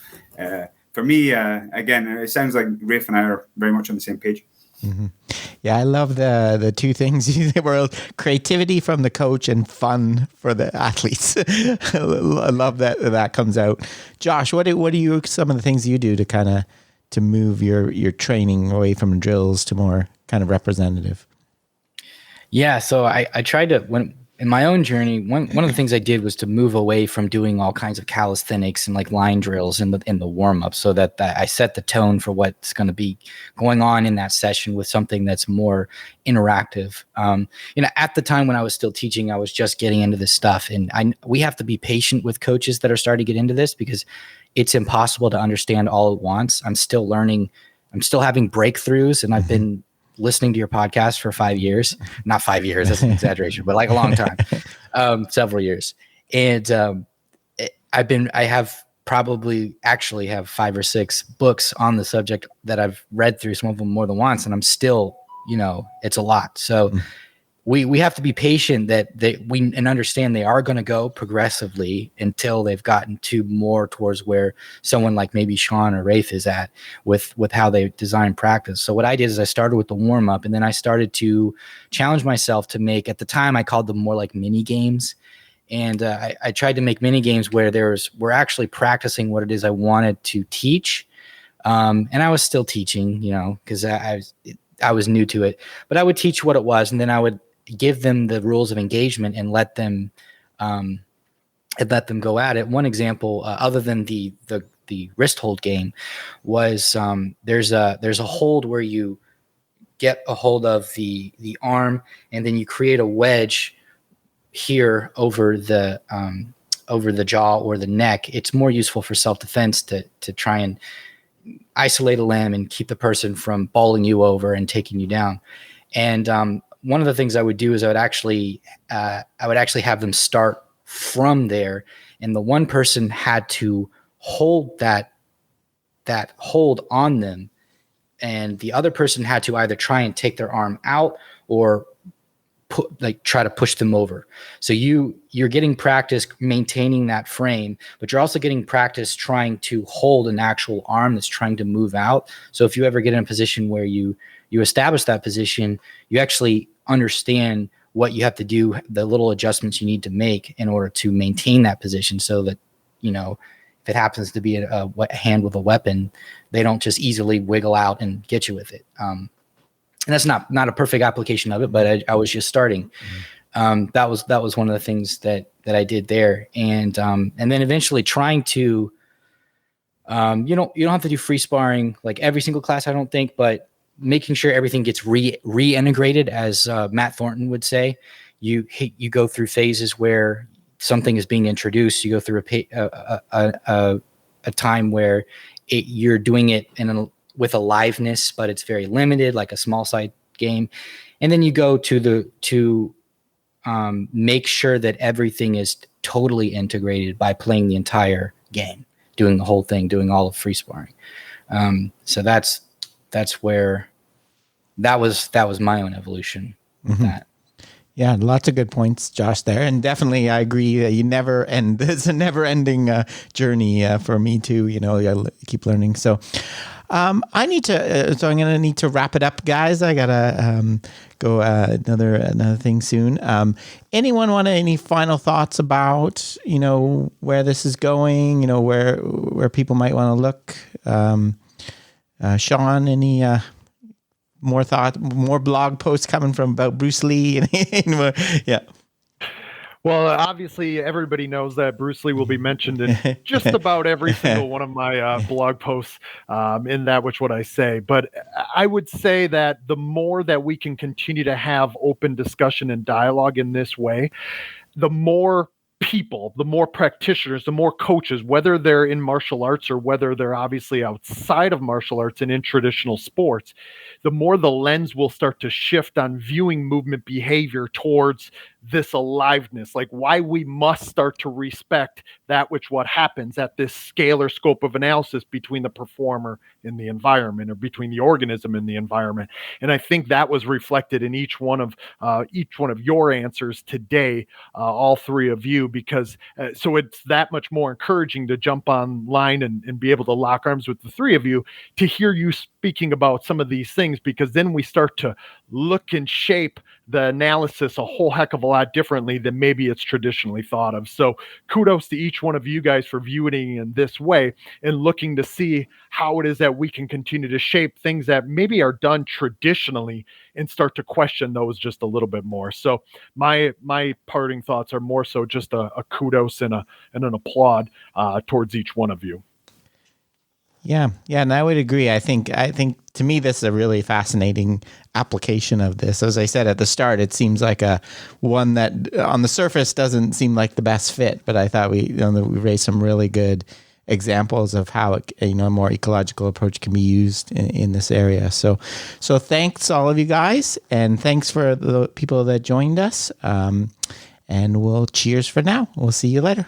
for me, again, it sounds like Rafe and I are very much on the same page.
Yeah, I love the two things. Were creativity from the coach and fun for the athletes. I love that comes out. Josh, what are you some of the things you do to kind of to move your training away from drills to more kind of representative?
Yeah, so I tried to in my own journey, one of the things I did was to move away from doing all kinds of calisthenics and like line drills in the warm up, so that I set the tone for what's going to be going on in that session with something that's more interactive. At the time when I was still teaching, I was just getting into this stuff, and we have to be patient with coaches that are starting to get into this because it's impossible to understand all at once. I'm still learning. I'm still having breakthroughs, and I've been listening to your podcast for 5 years, not 5 years, that's an exaggeration, but like a long time, several years. And I have probably actually have 5 or 6 books on the subject that I've read through, some of them more than once. And I'm still, it's a lot. So we have to be patient that and understand they are going to go progressively until they've gotten to more towards where someone like maybe Shawn or Rafe is at with how they design practice. So what I did is I started with the warm up, and then I started to challenge myself to make, at the time I called them more like mini games. And I tried to make mini games where we're actually practicing what it is I wanted to teach. And I was still teaching, because I was new to it, but I would teach what it was, and then I would give them the rules of engagement and let them go at it. One example, other than the wrist hold game, was there's a hold where you get a hold of the arm, and then you create a wedge here over the jaw or the neck. It's more useful for self-defense to try and isolate a limb and keep the person from bowling you over and taking you down. And one of the things I would do is I would actually have them start from there, and the one person had to hold that hold on them, and the other person had to either try and take their arm out or try to push them over. So you're getting practice maintaining that frame, but you're also getting practice trying to hold an actual arm that's trying to move out. So if you ever get in a position where you establish that position, you actually understand what you have to do, the little adjustments you need to make in order to maintain that position, so that, if it happens to be a hand with a weapon, they don't just easily wiggle out and get you with it. And that's not a perfect application of it, but I was just starting. That was one of the things that I did there. And then eventually trying to, you don't have to do free sparring like every single class, I don't think, but making sure everything gets reintegrated, as Matt Thornton would say. You go through phases where something is being introduced. You go through a time where you're doing it with aliveness, but it's very limited, like a small side game. And then you go to make sure that everything is totally integrated by playing the entire game, doing the whole thing, doing all of free sparring. So that's where that was my own evolution with that.
Yeah, lots of good points, Josh, there. And definitely, I agree. You never end. It's a never-ending journey for me too. I keep learning. So I need to. So I'm going to need to wrap it up, guys. I gotta go another thing soon. Anyone want any final thoughts about where this is going? Where people might want to look. Shawn, any more blog posts coming from about Bruce Lee? Yeah.
Well, obviously, everybody knows that Bruce Lee will be mentioned in just about every single one of my blog posts in that which what I say. But I would say that the more that we can continue to have open discussion and dialogue in this way, the more people, the more practitioners, the more coaches, whether they're in martial arts or whether they're obviously outside of martial arts and in traditional sports, the more the lens will start to shift on viewing movement behavior towards this aliveness, like why we must start to respect that which what happens at this scalar scope of analysis between the performer and the environment, or between the organism and the environment. And I think that was reflected in each one of your answers today, all three of you, because so it's that much more encouraging to jump online and be able to lock arms with the three of you to hear you speaking about some of these things, because then we start to look and shape the analysis a whole heck of a lot differently than maybe it's traditionally thought of. So kudos to each one of you guys for viewing in this way and looking to see how it is that we can continue to shape things that maybe are done traditionally and start to question those just a little bit more. So my parting thoughts are more so just a kudos and an applaud towards each one of you.
Yeah, and I would agree. I think to me this is a really fascinating application of this. As I said at the start, it seems like one that on the surface doesn't seem like the best fit, but I thought we raised some really good examples of how a more ecological approach can be used in this area. So thanks all of you guys, and thanks for the people that joined us. And we'll cheers for now. We'll see you later.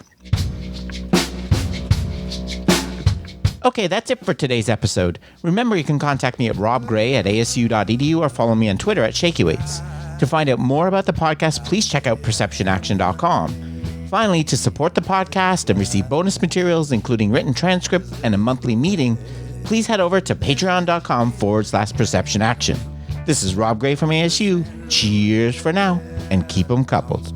Okay, that's it for today's episode. Remember, you can contact me at robgray@asu.edu or follow me on Twitter at ShakyWeights. To find out more about the podcast, please check out perceptionaction.com. Finally, to support the podcast and receive bonus materials, including written transcript and a monthly meeting, please head over to patreon.com/perceptionaction. This is Rob Gray from ASU. Cheers for now, and keep them coupled.